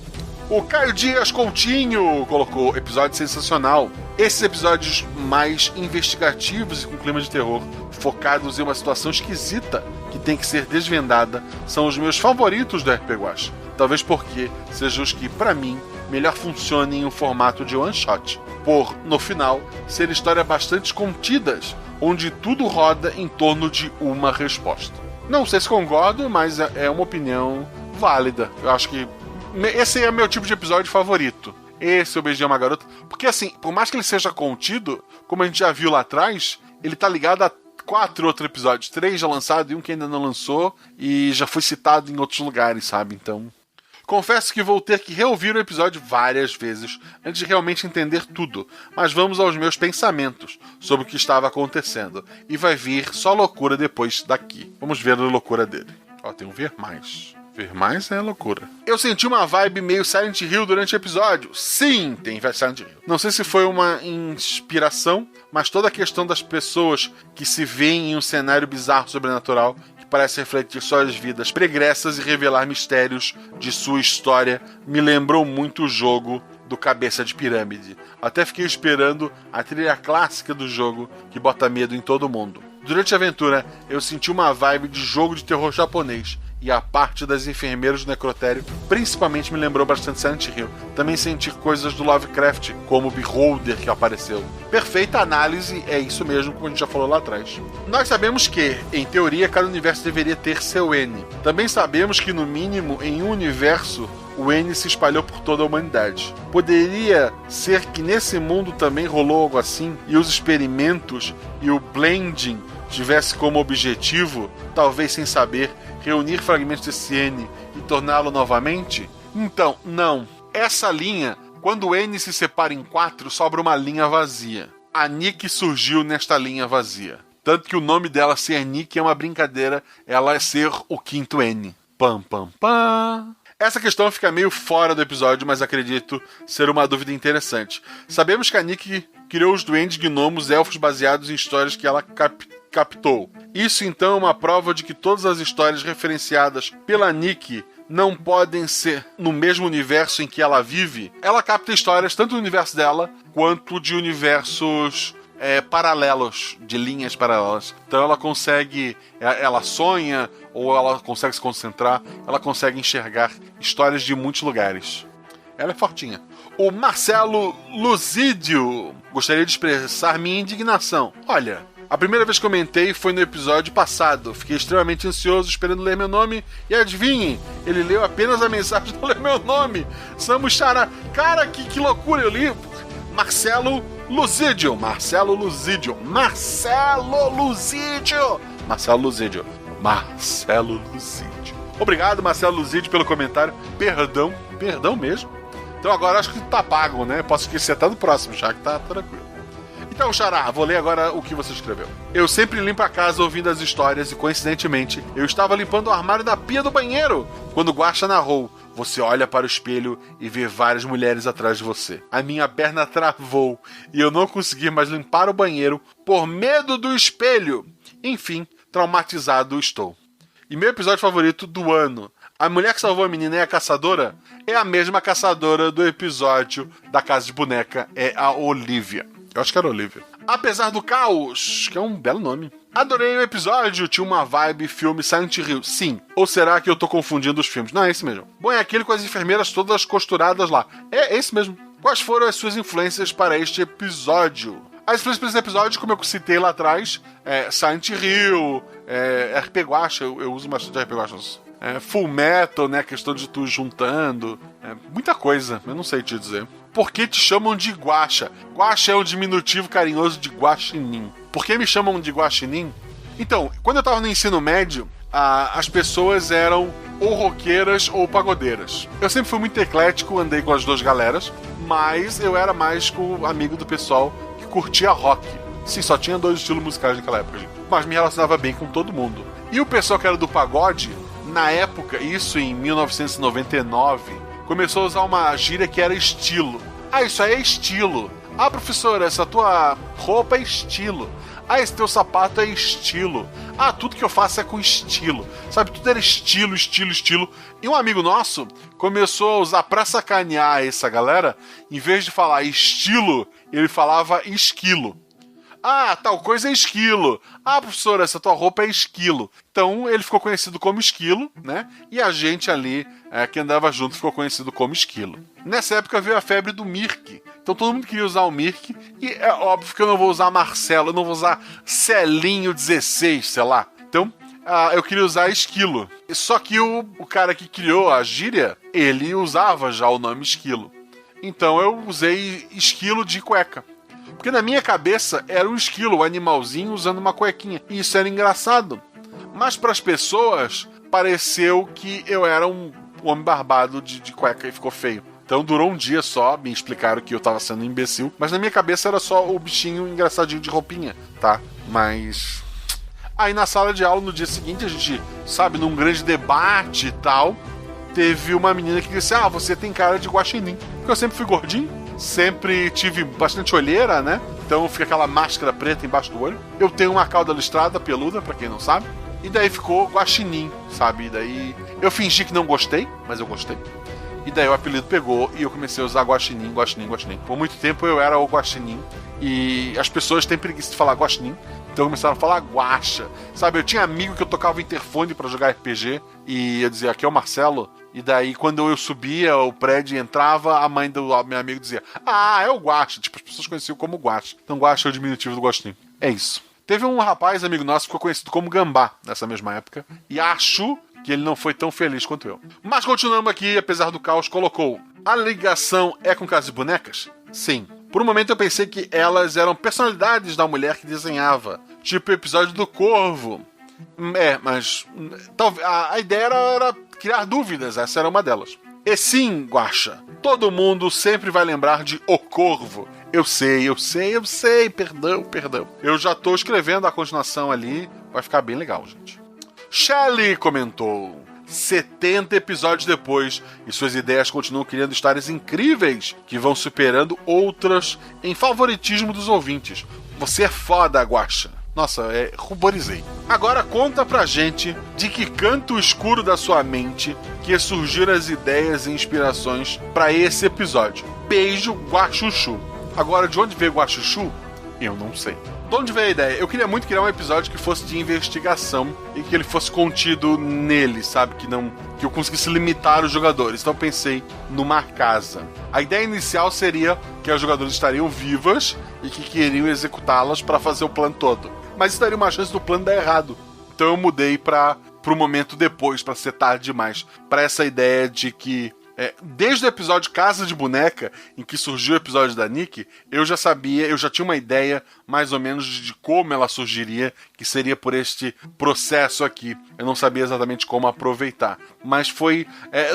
O Caio Dias Coutinho colocou episódio sensacional. Esses episódios mais investigativos e com clima de terror, focados em uma situação esquisita que tem que ser desvendada, são os meus favoritos do RPG Guacha. Talvez porque sejam os que, pra mim, melhor funcionem em um formato de one shot. Por, no final, ser histórias bastante contidas, onde tudo roda em torno de uma resposta. Não sei se concordo, mas é uma opinião válida. Eu acho que esse é meu tipo de episódio favorito. Esse, Eu Beijei uma Garota. Porque assim, por mais que ele seja contido, como a gente já viu lá atrás, ele tá ligado a 4 outros episódios. 3 já lançados e um que ainda não lançou. E já foi citado em outros lugares, sabe? Então, confesso que vou ter que reouvir o episódio várias vezes antes de realmente entender tudo. Mas vamos aos meus pensamentos sobre o que estava acontecendo. E vai vir só loucura depois daqui. Vamos ver a loucura dele. Ó, tem um ver mais. Ver mais é loucura. Eu senti uma vibe meio Silent Hill durante o episódio. Sim, tem Silent Hill. Não sei se foi uma inspiração, mas toda a questão das pessoas que se veem em um cenário bizarro sobrenatural que parece refletir suas vidas pregressas e revelar mistérios de sua história me lembrou muito o jogo do Cabeça de Pirâmide. Até fiquei esperando a trilha clássica do jogo que bota medo em todo mundo. Durante a aventura, eu senti uma vibe de jogo de terror japonês. E a parte das enfermeiras do necrotério principalmente me lembrou bastante Silent Hill. Também senti coisas do Lovecraft, como o Beholder que apareceu. Perfeita análise, é isso mesmo, como a gente já falou lá atrás. Nós sabemos que, em teoria, cada universo deveria ter seu N. Também sabemos que, no mínimo, em um universo, o N se espalhou por toda a humanidade. Poderia ser que nesse mundo também rolou algo assim, e os experimentos e o blending tivesse como objetivo, talvez sem saber, reunir fragmentos desse N e torná-lo novamente? Então, não. Essa linha, quando o N se separa em 4, sobra uma linha vazia. A Nick surgiu nesta linha vazia. Tanto que o nome dela ser Nick é uma brincadeira, ela é ser o 5º N. Pam, pam, pam. Essa questão fica meio fora do episódio, mas acredito ser uma dúvida interessante. Sabemos que a Nick criou os duendes, gnomos, elfos baseados em histórias que ela captou. Isso então é uma prova de que todas as histórias referenciadas pela Nick não podem ser no mesmo universo em que ela vive. Ela capta histórias tanto do universo dela quanto de universos paralelos, de linhas paralelas. Então ela consegue, ela sonha ou ela consegue se concentrar, ela consegue enxergar histórias de muitos lugares. Ela é fortinha. O Marcelo Luzidio. Gostaria de expressar minha indignação. Olha, a primeira vez que comentei foi no episódio passado. Fiquei extremamente ansioso esperando ler meu nome. E adivinhem, ele leu apenas a mensagem de ler meu nome. Samu Xará. Cara, que loucura, eu li. Marcelo Luzidio. Marcelo Luzidio. Marcelo Luzidio. Marcelo Luzidio. Marcelo Luzidio. Obrigado, Marcelo Luzidio, pelo comentário. Perdão Perdão mesmo. Então agora acho que tá pago, né? Posso esquecer até do próximo, já que tá tranquilo. Então, Xará, vou ler agora o que você escreveu. Eu sempre limpo a casa ouvindo as histórias e, coincidentemente, eu estava limpando o armário da pia do banheiro quando o Guaxa narrou. Você olha para o espelho e vê várias mulheres atrás de você. A minha perna travou e eu não consegui mais limpar o banheiro por medo do espelho. Enfim, traumatizado estou. E meu episódio favorito do ano. A mulher que salvou a menina é a caçadora? É a mesma caçadora do episódio da Casa de Boneca. É a Olivia. Eu acho que era Olivia. Apesar do caos, que é um belo nome. Adorei o episódio, tinha uma vibe filme Silent Hill. Sim. Ou será que eu tô confundindo os filmes? Não, é esse mesmo. Bom, é aquele com as enfermeiras todas costuradas lá. É esse mesmo. Quais foram as suas influências para este episódio? As influências para esse episódio, como eu citei lá atrás, Silent Hill, RP Guacha, eu uso bastante RP Guacha. Full Metal, né? A questão de tu juntando. Muita coisa, eu não sei te dizer. Por que te chamam de Guaxa? Guaxa é um diminutivo carinhoso de Guaxinim. Por que me chamam de Guaxinim? Então, quando eu tava no ensino médio, as pessoas eram ou roqueiras ou pagodeiras. Eu sempre fui muito eclético, andei com as duas galeras, mas eu era mais com amigo do pessoal que curtia rock. Sim, só tinha 2 estilos musicais naquela época, gente. Mas me relacionava bem com todo mundo. E o pessoal que era do pagode, na época, isso em 1999... começou a usar uma gíria que era estilo. Ah, isso aí é estilo. Ah, professora, essa tua roupa é estilo. Ah, esse teu sapato é estilo. Ah, tudo que eu faço é com estilo. Sabe, tudo era estilo, estilo, estilo. E um amigo nosso começou a usar pra sacanear essa galera, em vez de falar estilo, ele falava esquilo. Ah, tal coisa é esquilo. Ah, professora, essa tua roupa é esquilo. Então ele ficou conhecido como Esquilo, né? E a gente ali, que andava junto, ficou conhecido como Esquilo. Nessa época veio a febre do Mirk. Então todo mundo queria usar o Mirk. E é óbvio que eu não vou usar Marcelo, eu não vou usar Celinho 16, sei lá. Então eu queria usar Esquilo. Só que o cara que criou a gíria, ele usava já o nome Esquilo. Então eu usei Esquilo de cueca. Porque na minha cabeça era um esquilo, um animalzinho usando uma cuequinha. E isso era engraçado. Mas para as pessoas, pareceu que eu era um homem barbado de cueca e ficou feio. Então durou um dia só, me explicaram que eu tava sendo um imbecil. Mas na minha cabeça era só o bichinho engraçadinho de roupinha, tá? Mas... aí na sala de aula, no dia seguinte, a gente, sabe, num grande debate e tal, teve uma menina que disse, você tem cara de guaxinim. Porque eu sempre fui gordinho. Sempre tive bastante olheira, né? Então fica aquela máscara preta embaixo do olho. Eu tenho uma cauda listrada, peluda, pra quem não sabe. E daí ficou Guaxinim, sabe? E daí eu fingi que não gostei, mas eu gostei. E daí o apelido pegou e eu comecei a usar Guaxinim, Guaxinim, Guaxinim. Por muito tempo eu era o Guaxinim. E as pessoas têm preguiça de falar Guaxinim. Então começaram a falar Guaxa. Sabe, eu tinha amigo que eu tocava interfone pra jogar RPG. E eu dizia, aqui é o Marcelo. E daí, quando eu subia o prédio e entrava, a mãe do meu amigo dizia, é o Guaxa. Tipo, as pessoas conheciam como Guaxa. Então, Guaxa é o diminutivo do Guaxinim. É isso. Teve um rapaz, amigo nosso, que ficou conhecido como Gambá, nessa mesma época. E acho que ele não foi tão feliz quanto eu. Mas continuamos aqui, apesar do caos, colocou, a ligação é com Casa de Bonecas? Sim. Por um momento eu pensei que elas eram personalidades da mulher que desenhava. Tipo o episódio do Corvo. Mas a ideia era criar dúvidas, essa era uma delas. E sim, Guaxa, todo mundo sempre vai lembrar de O Corvo. Eu sei, perdão. Eu já tô escrevendo a continuação ali, vai ficar bem legal, gente. Shelley comentou, 70 episódios depois, e suas ideias continuam criando histórias incríveis, que vão superando outras em favoritismo dos ouvintes. Você é foda, Guaxa. Nossa, ruborizei. Agora conta pra gente de que canto escuro da sua mente que surgiram as ideias e inspirações pra esse episódio. Beijo, Guaxuxu. Agora, de onde veio Guaxuxu? Eu não sei. De onde veio a ideia? Eu queria muito criar um episódio que fosse de investigação e que ele fosse contido nele, sabe? Que eu conseguisse limitar os jogadores. Então eu pensei numa casa. A ideia inicial seria que os jogadores estariam vivas e que queriam executá-las para fazer o plano todo. Mas isso daria uma chance do plano dar errado. Então eu mudei pro momento depois, para ser tarde demais. Para essa ideia de que Desde o episódio Casa de Boneca, em que surgiu o episódio da Nick, eu já tinha uma ideia mais ou menos de como ela surgiria, que seria por este processo aqui. Eu não sabia exatamente como aproveitar. Mas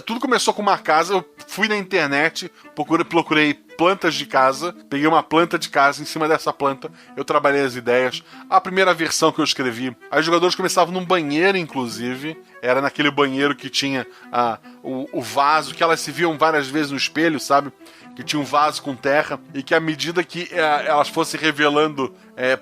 tudo começou com uma casa, eu fui na internet, procurei plantas de casa, peguei uma planta de casa, em cima dessa planta eu trabalhei as ideias. A primeira versão que eu escrevi, os jogadores começavam num banheiro, inclusive, era naquele banheiro que tinha o vaso, que elas se viam várias vezes no espelho, sabe? Que tinha um vaso com terra, e que à medida que elas fossem revelando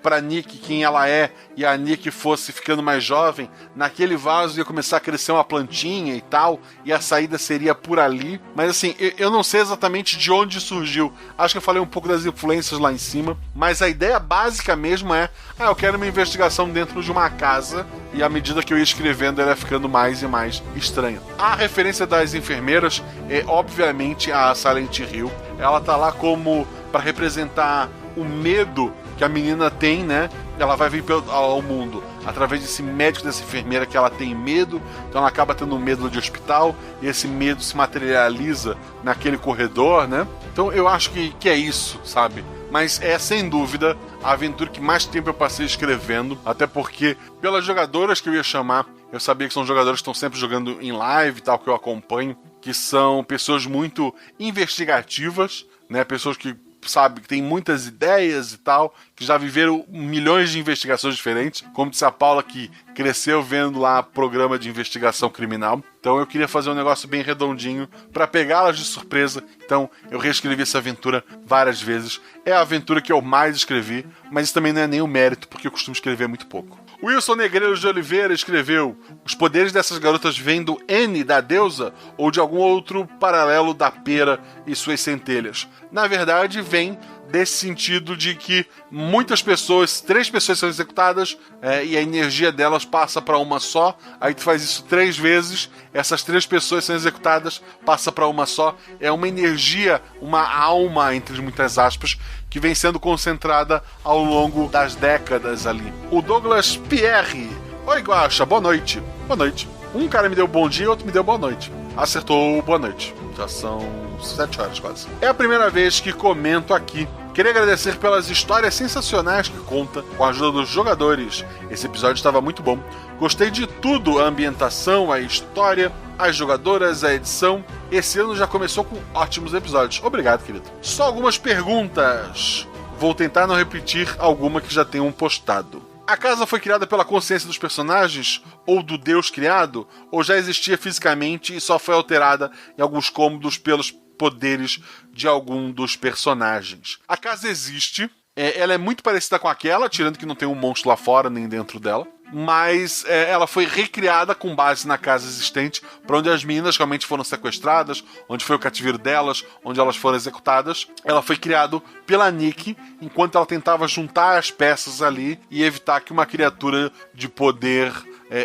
pra Nick quem ela é, e a Nick fosse ficando mais jovem, naquele vaso ia começar a crescer uma plantinha e tal, e a saída seria por ali. Mas assim, eu não sei exatamente de onde surgiu. Acho que eu falei um pouco das influências lá em cima, mas a ideia básica mesmo eu quero uma investigação dentro de uma casa, e à medida que eu ia escrevendo, ela ia ficando mais e mais estranha. A referência das enfermeiras é, obviamente, a Silent Hill. Ela tá lá como para representar o medo que a menina tem, né? Ela vai vir ao mundo através desse médico, dessa enfermeira, que ela tem medo, então ela acaba tendo medo de hospital, e esse medo se materializa naquele corredor, né? Então eu acho que é isso, sabe? Mas é, sem dúvida, a aventura que mais tempo eu passei escrevendo, até porque, pelas jogadoras que eu ia chamar, eu sabia que são jogadoras que estão sempre jogando em live e tal, que eu acompanho, que são pessoas muito investigativas, né? Pessoas que, sabe, que tem muitas ideias e tal, que já viveram milhões de investigações diferentes, como disse a Paula, que cresceu vendo lá programa de investigação criminal. Então eu queria fazer um negócio bem redondinho para pegá-las de surpresa. Então eu reescrevi essa aventura várias vezes. É a aventura que eu mais escrevi, mas isso também não é nenhum mérito, porque eu costumo escrever muito pouco. Wilson Negreiros de Oliveira escreveu: os poderes dessas garotas vêm do N da deusa ou de algum outro paralelo da pera e suas centelhas? Na verdade, vem desse sentido de que muitas pessoas, 3 pessoas são executadas e a energia delas passa para uma só. Aí tu faz isso 3 vezes, essas 3 pessoas são executadas, passa para uma só. É uma energia, uma alma, entre muitas aspas, que vem sendo concentrada ao longo das décadas ali. O Douglas Pierre: oi, Guaxa, boa noite. Boa noite. Um cara me deu bom dia e outro me deu boa noite. Acertou boa noite. Já são 7 horas quase. É a primeira vez que comento aqui. Queria agradecer pelas histórias sensacionais que conta, com a ajuda dos jogadores. Esse episódio estava muito bom. Gostei de tudo: a ambientação, a história, as jogadoras, a edição. Esse ano já começou com ótimos episódios. Obrigado, querido. Só algumas perguntas. Vou tentar não repetir alguma que já tenham postado. A casa foi criada pela consciência dos personagens, ou do Deus criado, ou já existia fisicamente e só foi alterada em alguns cômodos pelos poderes de algum dos personagens? A casa existe, ela é muito parecida com aquela, tirando que não tem um monstro lá fora nem dentro dela, mas ela foi recriada com base na casa existente, para onde as meninas realmente foram sequestradas, onde foi o cativeiro delas, onde elas foram executadas. Ela foi criada pela Nick, enquanto ela tentava juntar as peças ali e evitar que uma criatura de poder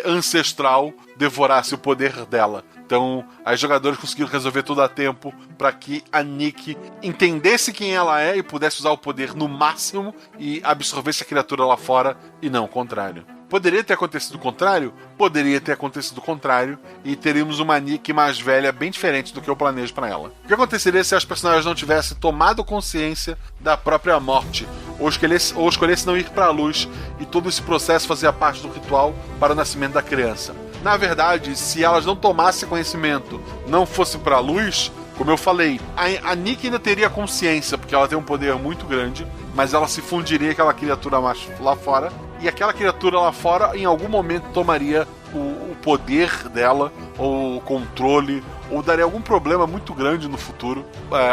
ancestral devorasse o poder dela. Então, as jogadoras conseguiram resolver tudo a tempo para que a Nick entendesse quem ela é e pudesse usar o poder no máximo e absorvesse a criatura lá fora, e não o contrário. Poderia ter acontecido o contrário? Poderia ter acontecido o contrário, e teríamos uma Nick mais velha bem diferente do que eu planejo para ela. O que aconteceria se as personagens não tivessem tomado consciência da própria morte, ou escolhessem não ir para a luz, e todo esse processo fazia parte do ritual para o nascimento da criança? Na verdade, se elas não tomassem conhecimento, não fossem para a luz, como eu falei, a Nick ainda teria consciência, porque ela tem um poder muito grande, mas ela se fundiria com aquela criatura lá fora, e aquela criatura lá fora, em algum momento, tomaria o poder dela, ou o controle, ou daria algum problema muito grande no futuro.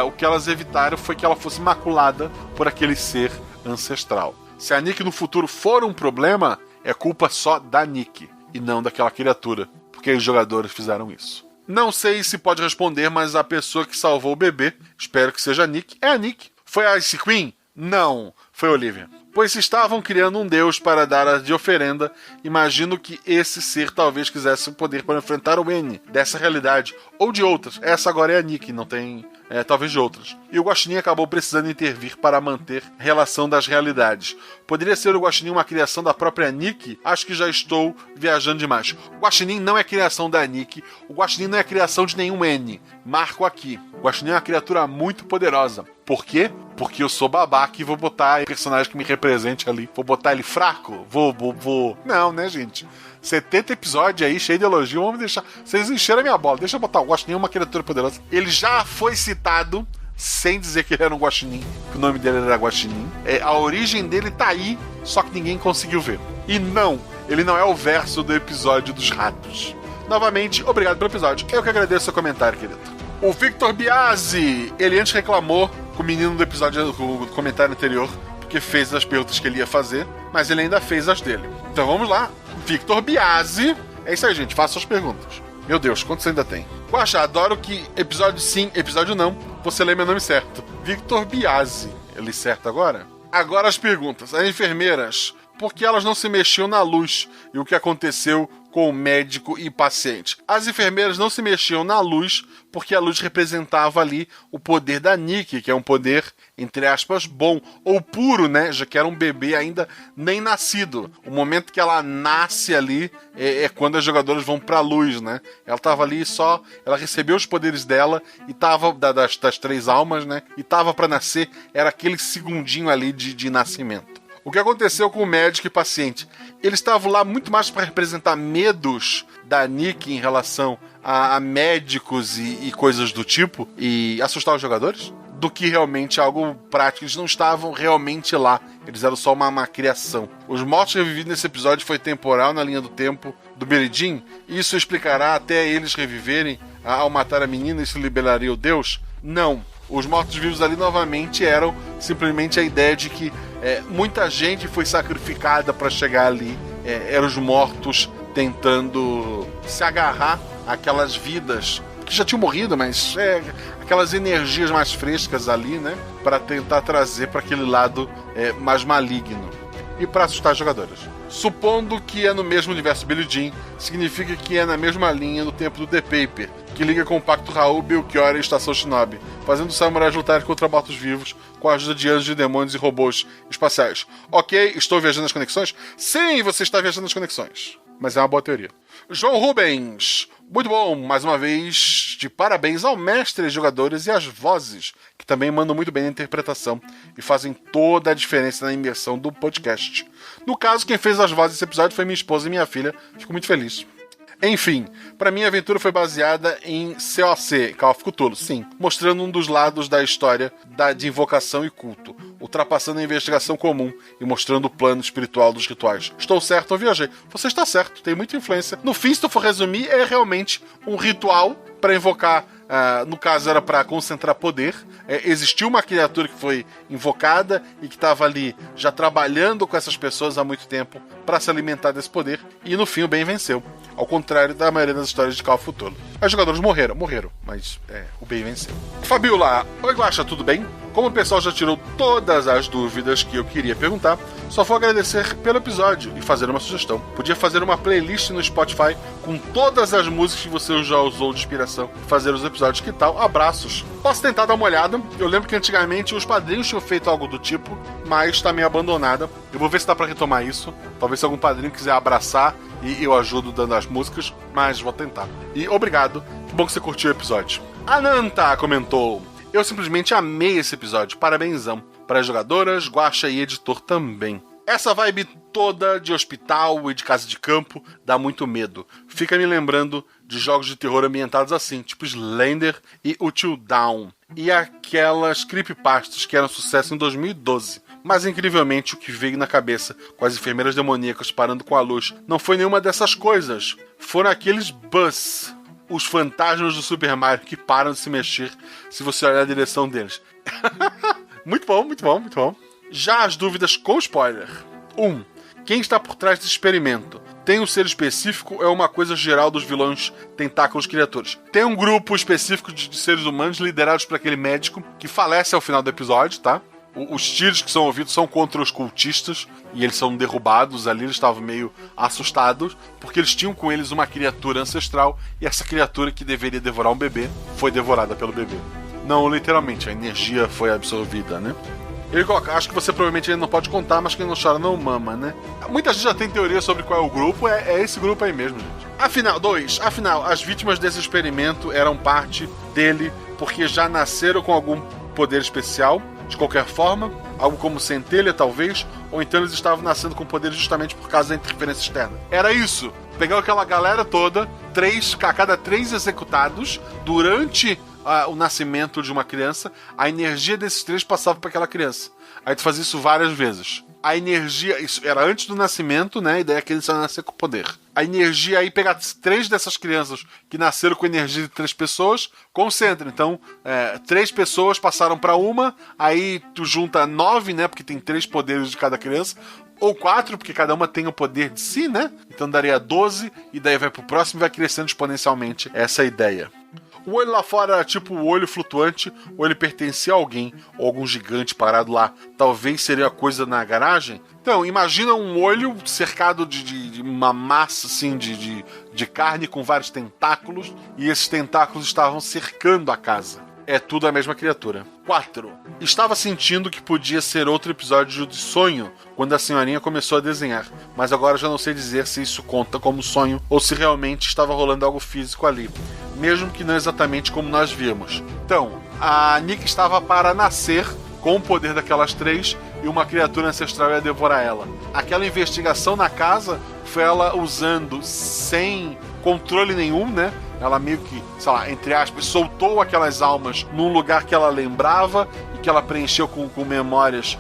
O que elas evitaram foi que ela fosse maculada por aquele ser ancestral. Se a Nick no futuro for um problema, é culpa só da Nick, e não daquela criatura, porque os jogadores fizeram isso. Não sei se pode responder, mas a pessoa que salvou o bebê, espero que seja a Nick. É a Nick. Foi a Ice Queen? Não, foi a Olivia. Pois se estavam criando um deus para dar de oferenda, imagino que esse ser talvez quisesse o poder para enfrentar o N dessa realidade, ou de outras. Essa agora é a Nikki, não tem... talvez de outras. E o Guaxinim acabou precisando intervir para manter a relação das realidades. Poderia ser o Guaxinim uma criação da própria Nikki? Acho que já estou viajando demais. O Guaxinim não é criação da Nikki, o Guaxinim não é criação de nenhum N. Marco aqui. O Guaxinim é uma criatura muito poderosa. Por quê? Porque eu sou babaca e vou botar um personagem que me represente ali. Vou botar ele fraco? Vou. Não, né, gente? 70 episódios aí, cheio de elogio. Vamos deixar... Vocês encheram a minha bola. Deixa eu botar o Guaxinim, uma criatura poderosa. Ele já foi citado, sem dizer que ele era um Guaxinim, que o nome dele era Guaxinim. A origem dele tá aí, só que ninguém conseguiu ver. E não, ele não é o verso do episódio dos ratos. Novamente, obrigado pelo episódio. Eu que agradeço o seu comentário, querido. O Victor Biasi, ele antes reclamou com o menino do episódio, do comentário anterior, porque fez as perguntas que ele ia fazer, mas ele ainda fez as dele. Então vamos lá. Victor Biasi. É isso aí, gente. Faça suas perguntas. Meu Deus, quantos ainda tem? Guaxa, adoro que episódio sim, episódio não, você lê meu nome certo. Victor Biasi. Eu li certo agora? Agora as perguntas. As enfermeiras, por que elas não se mexiam na luz? E o que aconteceu com o médico e paciente? As enfermeiras não se mexiam na luz porque a luz representava ali o poder da Nikki, que é um poder, entre aspas, bom, ou puro, né? Já que era um bebê ainda nem nascido. O momento que ela nasce ali é quando as jogadoras vão pra luz, né? Ela tava ali só... Ela recebeu os poderes dela e tava... Das 3 almas, né? E tava pra nascer. Era aquele segundinho ali de nascimento. O que aconteceu com o médico e paciente? Eles estavam lá muito mais para representar medos da Nikki em relação a médicos e coisas do tipo, e assustar os jogadores, do que realmente algo prático. Eles não estavam realmente lá, eles eram só uma criação. Os mortos revividos nesse episódio foi temporal na linha do tempo do Billy Jean. Isso explicará até eles reviverem ao matar a menina e se liberaria o Deus? Não. Os mortos-vivos ali novamente eram simplesmente a ideia de que muita gente foi sacrificada para chegar ali. Eram os mortos tentando se agarrar àquelas vidas que já tinham morrido, mas aquelas energias mais frescas ali, né? Para tentar trazer para aquele lado mais maligno. E para assustar os jogadores. Supondo que é no mesmo universo Billy Jean, significa que é na mesma linha do tempo do The Paper, que liga com o Pacto Raul, Belchior e Estação Shinobi, fazendo os samurais lutarem contra mortos-vivos com a ajuda de anjos de demônios e robôs espaciais. Ok, estou viajando nas conexões? Sim, você está viajando nas conexões. Mas é uma boa teoria. João Rubens, muito bom, mais uma vez, de parabéns ao mestre, jogadores e às vozes, que também mandam muito bem na interpretação e fazem toda a diferença na imersão do podcast. No caso, quem fez as vozes desse episódio foi minha esposa e minha filha. Fico muito feliz. Enfim, para mim a aventura foi baseada em COC, Call of Cthulhu, sim, mostrando um dos lados da história de invocação e culto, ultrapassando a investigação comum e mostrando o plano espiritual dos rituais. Estou certo ou viajei? Você está certo, tem muita influência. No fim, se tu for resumir, é realmente um ritual para invocar, no caso era para concentrar poder. Existiu uma criatura que foi invocada e que estava ali já trabalhando com essas pessoas há muito tempo para se alimentar desse poder, e no fim o bem venceu. Ao contrário da maioria das histórias de Call of Cthulhu. Os jogadores morreram, mas o bem venceu. Fabiola, oi Guaxa, tudo bem? Como o pessoal já tirou todas as dúvidas que eu queria perguntar, só vou agradecer pelo episódio e fazer uma sugestão. Podia fazer uma playlist no Spotify com todas as músicas que você já usou de inspiração e fazer os episódios. Que tal? Abraços. Posso tentar dar uma olhada. Eu lembro que antigamente os padrinhos tinham feito algo do tipo, mas tá meio abandonada. Eu vou ver se dá pra retomar isso. Talvez se algum padrinho quiser abraçar e eu ajudo dando as músicas, mas vou tentar. E obrigado. Que bom que você curtiu o episódio. Ananta comentou: eu simplesmente amei esse episódio. Parabénsão. Para as jogadoras, Guaxa e editor também. Essa vibe toda de hospital e de casa de campo dá muito medo. Fica me lembrando de jogos de terror ambientados assim, tipo Slender e Until Dawn. E aquelas creepypastas que eram sucesso em 2012. Mas incrivelmente o que veio na cabeça com as enfermeiras demoníacas parando com a luz não foi nenhuma dessas coisas. Foram aqueles Buzz, os fantasmas do Super Mario que param de se mexer se você olhar a direção deles. Muito bom, muito bom, muito bom. Já as dúvidas com spoiler. 1. Quem está por trás desse experimento? Tem um ser específico ou é uma coisa geral dos vilões tentáculos criaturas? Tem um grupo específico de seres humanos liderados por aquele médico que falece ao final do episódio, tá? Os tiros que são ouvidos são contra os cultistas e eles são derrubados ali, eles estavam meio assustados, porque eles tinham com eles uma criatura ancestral e essa criatura que deveria devorar um bebê foi devorada pelo bebê. Não literalmente, a energia foi absorvida, né? Ele coloca, acho que você provavelmente ainda não pode contar, mas quem não chora não mama, né? Muita gente já tem teoria sobre qual é o grupo, é esse grupo aí mesmo, gente. Afinal, as vítimas desse experimento eram parte dele porque já nasceram com algum poder especial, de qualquer forma, algo como centelha talvez, ou então eles estavam nascendo com poder justamente por causa da interferência externa. Era isso, pegaram aquela galera toda, a cada 3 executados, durante o nascimento de uma criança, a energia desses 3 passava para aquela criança. Aí tu fazia isso várias vezes. A energia, isso era antes do nascimento, né? E daí a criança ia nascer com poder. A energia aí, pegar 3 dessas crianças que nasceram com energia de 3 pessoas, concentra. Então, 3 pessoas passaram para uma, aí tu junta 9, né? Porque tem 3 poderes de cada criança. Ou 4, porque cada uma tem o poder de si, né? Então daria 12, e daí vai pro próximo e vai crescendo exponencialmente essa ideia. O olho lá fora era tipo o olho flutuante, ou ele pertencia a alguém, ou algum gigante parado lá. Talvez seria coisa na garagem. Então, imagina um olho cercado de uma massa assim, de carne com vários tentáculos, e esses tentáculos estavam cercando a casa. É tudo a mesma criatura. 4. Estava sentindo que podia ser outro episódio de sonho quando a senhorinha começou a desenhar, mas agora já não sei dizer se isso conta como sonho ou se realmente estava rolando algo físico ali, mesmo que não exatamente como nós vimos. Então, a Nick estava para nascer com o poder daquelas 3 e uma criatura ancestral ia devorar ela. Aquela investigação na casa foi ela usando sem controle nenhum, né? Ela meio que, sei lá, entre aspas, soltou aquelas almas num lugar que ela lembrava e que ela preencheu com memórias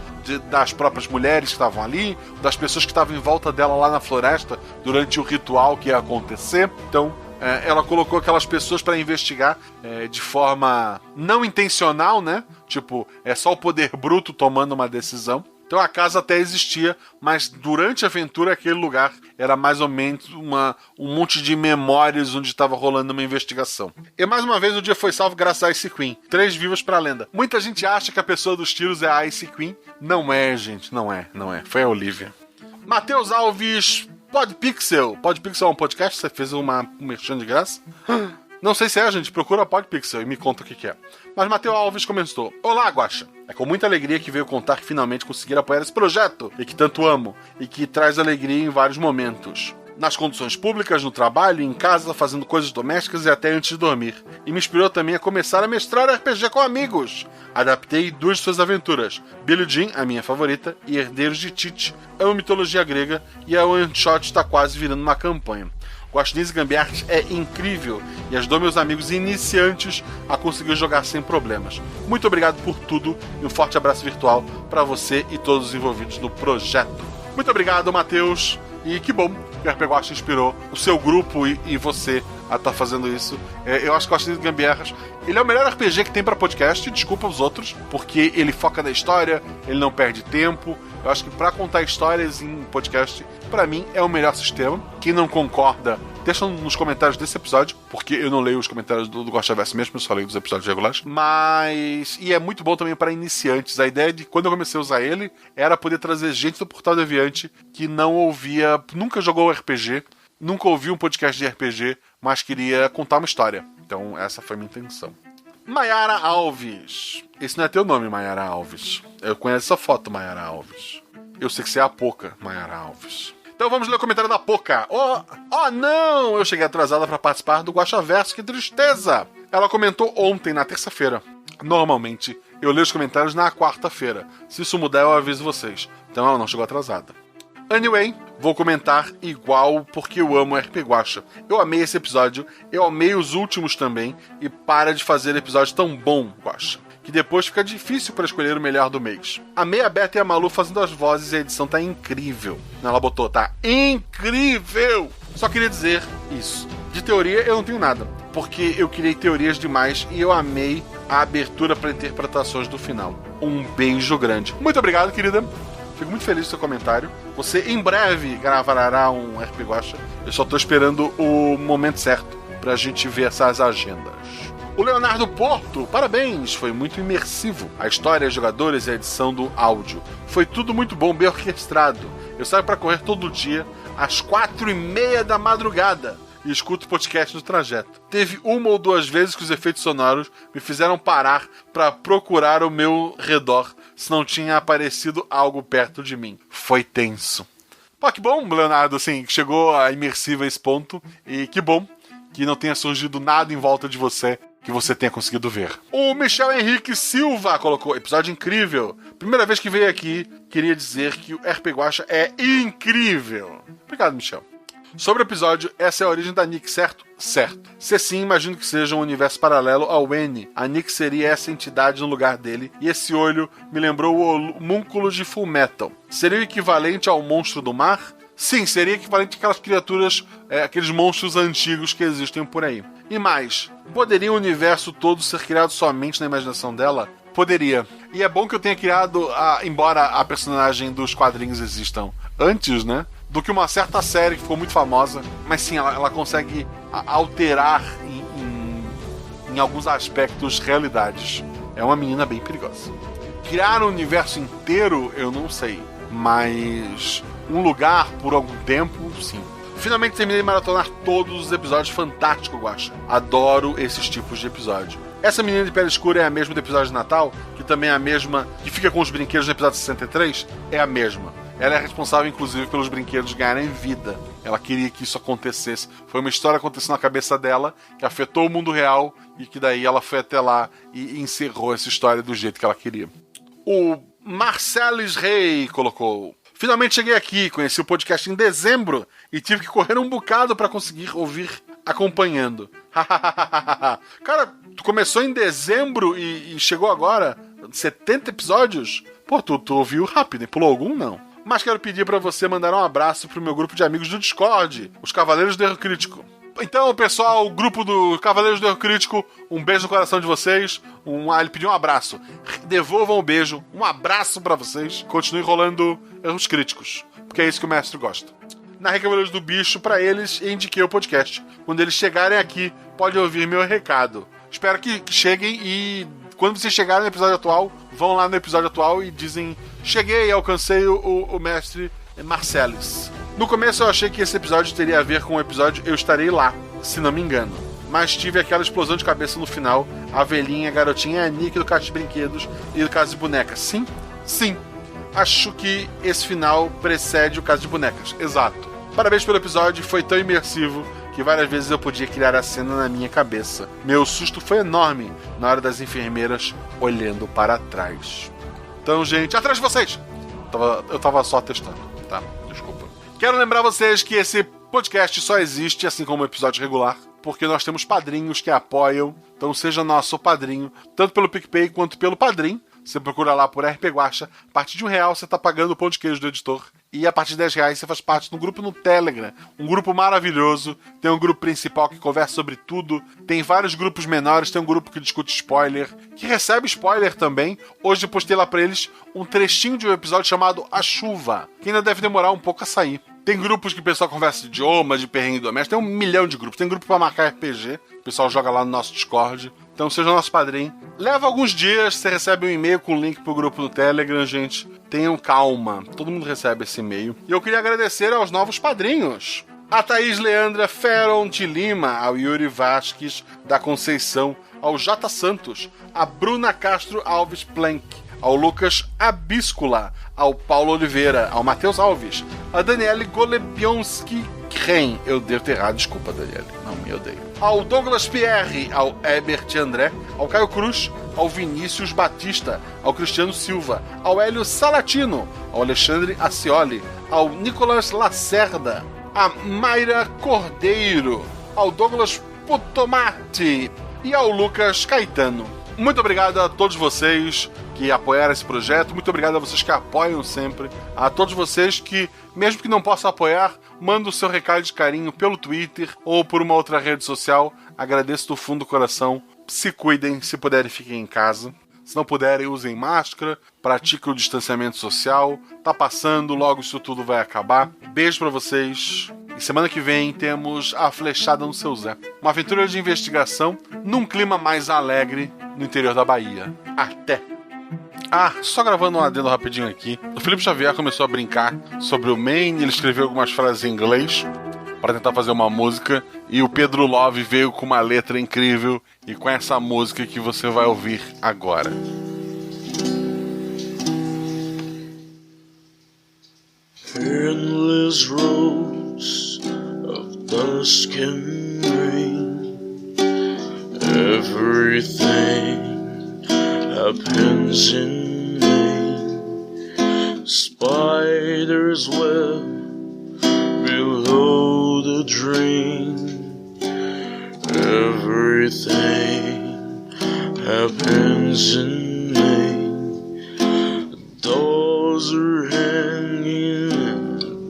das próprias mulheres que estavam ali, das pessoas que estavam em volta dela lá na floresta durante o ritual que ia acontecer. Então, ela colocou aquelas pessoas para investigar de forma não intencional, né? Tipo, é só o poder bruto tomando uma decisão. Então a casa até existia, mas durante a aventura aquele lugar era mais ou menos um monte de memórias onde estava rolando uma investigação. E mais uma vez o dia foi salvo graças a Ice Queen. 3 vivas para a lenda. Muita gente acha que a pessoa dos tiros é a Ice Queen. Não é, gente, não é. Foi a Olivia. Matheus Alves, Podpixel. Podpixel é um podcast? Você fez um merchan de graça? Não sei se é, gente. Procura Podpixel e me conta o que é. Mas Matheus Alves comentou: Olá, Guaxa. É com muita alegria que veio contar que finalmente conseguiram apoiar esse projeto, e que tanto amo, e que traz alegria em vários momentos. Nas condições públicas, no trabalho, em casa, fazendo coisas domésticas e até antes de dormir. E me inspirou também a começar a mestrar RPG com amigos. Adaptei 2 de suas aventuras, Billie Jean, a minha favorita, e Herdeiros de Tite. Amo mitologia grega, e a One Shot está quase virando uma campanha. Guaxinins e Gambiarras é incrível e ajudou meus amigos iniciantes a conseguir jogar sem problemas. Muito obrigado por tudo e um forte abraço virtual para você e todos os envolvidos no projeto. Muito obrigado, Matheus, e que bom que o RPG Guaxa inspirou o seu grupo e você a estar fazendo isso. Eu acho que o Guaxinins e Gambiarras, ele é o melhor RPG que tem para podcast, desculpa os outros, porque ele foca na história, ele não perde tempo. Eu acho que para contar histórias em podcast, para mim, é o melhor sistema. Quem não concorda, deixa nos comentários desse episódio, porque eu não leio os comentários do Guaxaverso mesmo, eu só leio dos episódios regulares. E é muito bom também para iniciantes. A ideia de, quando eu comecei a usar ele, era poder trazer gente do Portal Deviante que não ouvia, nunca jogou RPG, nunca ouviu um podcast de RPG, mas queria contar uma história. Então, essa foi a minha intenção. Maiara Alves. Esse não é teu nome, Maiara Alves. Eu conheço essa foto, Maiara Alves. Eu sei que você é a Poca, Maiara Alves. Então vamos ler o comentário da Poca. Oh não! Eu cheguei atrasada para participar do Guaxaverso, que tristeza! Ela comentou ontem, na terça-feira. Normalmente, eu leio os comentários na quarta-feira. Se isso mudar, eu aviso vocês. Então ela não chegou atrasada. Anyway, vou comentar igual porque eu amo RP Guaxa. Eu amei esse episódio, eu amei os últimos também, e para de fazer episódio tão bom, Guaxa, que depois fica difícil para escolher o melhor do mês. Amei a Beta e a Malu fazendo as vozes e a edição tá incrível. Ela botou, tá incrível! Só queria dizer isso. De teoria eu não tenho nada, porque eu criei teorias demais e eu amei a abertura para interpretações do final. Um beijo grande. Muito obrigado, querida. Fico muito feliz com seu comentário. Você em breve gravará um RP Guaxa. Eu só tô esperando o momento certo pra gente ver essas agendas. O Leonardo Porto, parabéns, foi muito imersivo. A história, os jogadores e a edição do áudio. Foi tudo muito bom, bem orquestrado. Eu saio pra correr todo dia, às 4:30 da madrugada, e escuto o podcast no trajeto. Teve uma ou duas vezes que os efeitos sonoros me fizeram parar pra procurar ao meu redor se não tinha aparecido algo perto de mim. Foi tenso. Pô, que bom, Leonardo, assim, chegou a imersiva a esse ponto, e que bom que não tenha surgido nada em volta de você que você tenha conseguido ver. O Michel Henrique Silva colocou, episódio incrível. Primeira vez que veio aqui, queria dizer que o RP Guacha é incrível. Obrigado, Michel. Sobre o episódio, essa é a origem da Nick, certo? Certo. Se sim, imagino que seja um universo paralelo ao N. A Nick seria essa entidade no lugar dele, e esse olho me lembrou o homúnculo de Fullmetal. Seria o equivalente ao monstro do mar? Sim, seria equivalente àquelas criaturas, aqueles monstros antigos que existem por aí. E mais, poderia o universo todo ser criado somente na imaginação dela? Poderia. E é bom que eu tenha criado, embora a personagem dos quadrinhos existam antes, né? Do que uma certa série que ficou muito famosa. Mas sim, ela consegue alterar em alguns aspectos realidades. É uma menina bem perigosa. Criar um universo inteiro, eu não sei. Mas um lugar por algum tempo, sim. Finalmente terminei de maratonar todos os episódios. Fantástico, Guaxa. Adoro esses tipos de episódio. Essa menina de pele escura é a mesma do episódio de Natal, que também é a mesma que fica com os brinquedos do episódio 63? É a mesma. Ela é responsável, inclusive, pelos brinquedos ganharem vida. Ela queria que isso acontecesse. Foi uma história acontecendo na cabeça dela, que afetou o mundo real, e que daí ela foi até lá e encerrou essa história do jeito que ela queria. O Marcelis Rey colocou: finalmente cheguei aqui, conheci o podcast em dezembro e tive que correr um bocado para conseguir ouvir acompanhando. Cara, tu começou em dezembro e chegou agora 70 episódios? Pô, tu ouviu rápido, pulou algum? Não. Mas quero pedir pra você mandar um abraço pro meu grupo de amigos do Discord, os Cavaleiros do Erro Crítico. Então, pessoal, o grupo do Cavaleiros do Erro Crítico, um beijo no coração de vocês. Ele pediu um abraço. Devolvam o beijo. Um abraço pra vocês. Continue rolando erros críticos, porque é isso que o mestre gosta. Na Cavaleiros do Bicho, pra eles, indiquei o podcast. Quando eles chegarem aqui, pode ouvir meu recado. Espero que cheguem e quando vocês chegarem no episódio atual, vão lá no episódio atual e dizem: cheguei, alcancei o mestre Marcelis. No começo eu achei que esse episódio teria a ver com o episódio Eu Estarei Lá, se não me engano. Mas tive aquela explosão de cabeça no final, a velhinha, a garotinha, a Nick do Caixa de Brinquedos e do Caso de Bonecas. Sim? Sim. Acho que esse final precede o Caso de Bonecas. Exato. Parabéns pelo episódio, foi tão imersivo que várias vezes eu podia criar a cena na minha cabeça. Meu susto foi enorme na hora das enfermeiras olhando para trás. Então, gente, atrás de vocês! Eu tava só testando, tá? Desculpa. Quero lembrar vocês que esse podcast só existe, assim como o episódio regular, porque nós temos padrinhos que apoiam. Então seja nosso padrinho, tanto pelo PicPay quanto pelo Padrim. Você procura lá por RP Guacha. A partir de R$1 você tá pagando o pão de queijo do editor. E a partir de R$10 você faz parte de um grupo no Telegram. Um grupo maravilhoso. Tem um grupo principal que conversa sobre tudo. Tem vários grupos menores. Tem um grupo que discute spoiler, que recebe spoiler também. Hoje eu postei lá pra eles um trechinho de um episódio chamado A Chuva, que ainda deve demorar um pouco a sair. Tem grupos que o pessoal conversa de idioma, de perrengue doméstico. Tem 1 milhão de grupos. Tem grupo pra marcar RPG. O pessoal joga lá no nosso Discord. Então seja nosso padrinho. Leva alguns dias, você recebe um e-mail com o link pro grupo do Telegram, gente. Tenham calma. Todo mundo recebe esse e-mail. E eu queria agradecer aos novos padrinhos. A Thaís Leandra Feron de Lima, ao Yuri Vasques da Conceição, ao J. Santos, a Bruna Castro Alves Planck, ao Lucas Abíscula, ao Paulo Oliveira, ao Matheus Alves, a Daniele Golebionski Kren. Eu devo ter errado, desculpa, Daniele. Não, me odeio. Ao Douglas Pierre, ao Herbert André, ao Caio Cruz, ao Vinícius Batista, ao Cristiano Silva, ao Hélio Salatino, ao Alexandre Acioli, ao Nicolas Lacerda, a Mayra Cordeiro, ao Douglas Putomati e ao Lucas Caetano. Muito obrigado a todos vocês que apoiaram esse projeto, muito obrigado a vocês que apoiam sempre, a todos vocês que, mesmo que não possam apoiar, mandam o seu recado de carinho pelo Twitter ou por uma outra rede social. Agradeço do fundo do coração. Se cuidem, se puderem, fiquem em casa. Se não puderem, usem máscara, pratiquem o distanciamento social. Tá passando, logo isso tudo vai acabar. Beijo pra vocês E semana que vem temos A Flechada no Seu Zé. Uma aventura de investigação num clima mais alegre no interior da Bahia. Até! Só gravando um adendo rapidinho aqui. O Felipe Xavier começou a brincar sobre o Maine, ele escreveu algumas frases em inglês para tentar fazer uma música, e o Pedro Love veio com uma letra incrível e com essa música que você vai ouvir agora. Endless roads of dusk and rain, everything happens in vain. Spiders web below the drain, everything happens in vain. Dolls are hanging,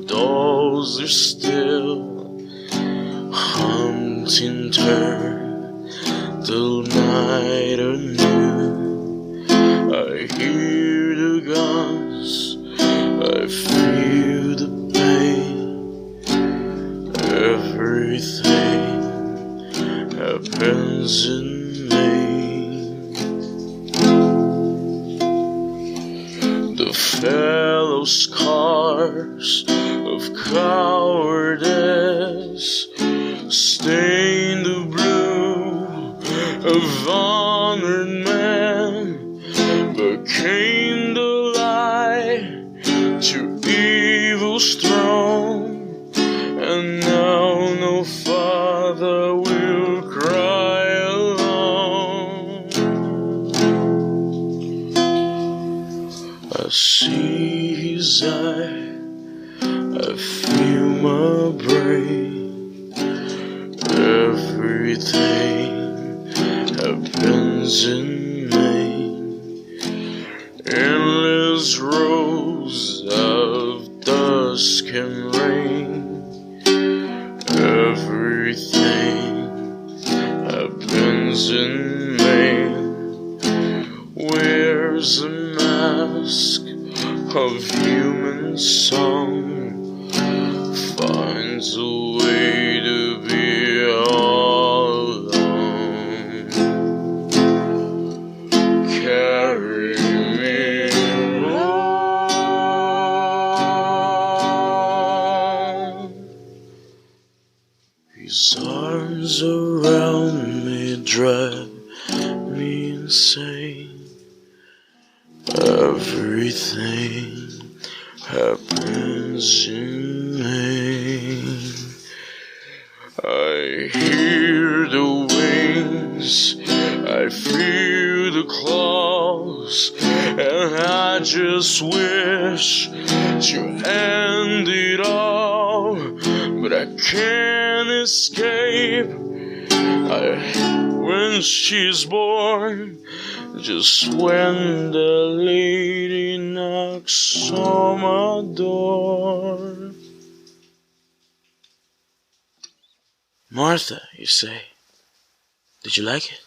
dolls are still hunting turn till night anew. I hear the guns, I feel the pain. Everything happens in vain. The fellow scars of cowardice stain the blue of honored men, became the lie to evil's throne, and now no father will cry alone. I see his eye, I feel my brain. Everything happens in vain. Endless rows of dusk and rain, everything happens in vain. Wears a mask of human song, finds a way to be all alone. Carry me home. His arms around me drive me insane. Everything happens in vain. I hear the wings, I feel the claws, and I just wish to end it all, but I can't escape. When she's born, just when the lady knocks on my door. Martha, you say, did you like it?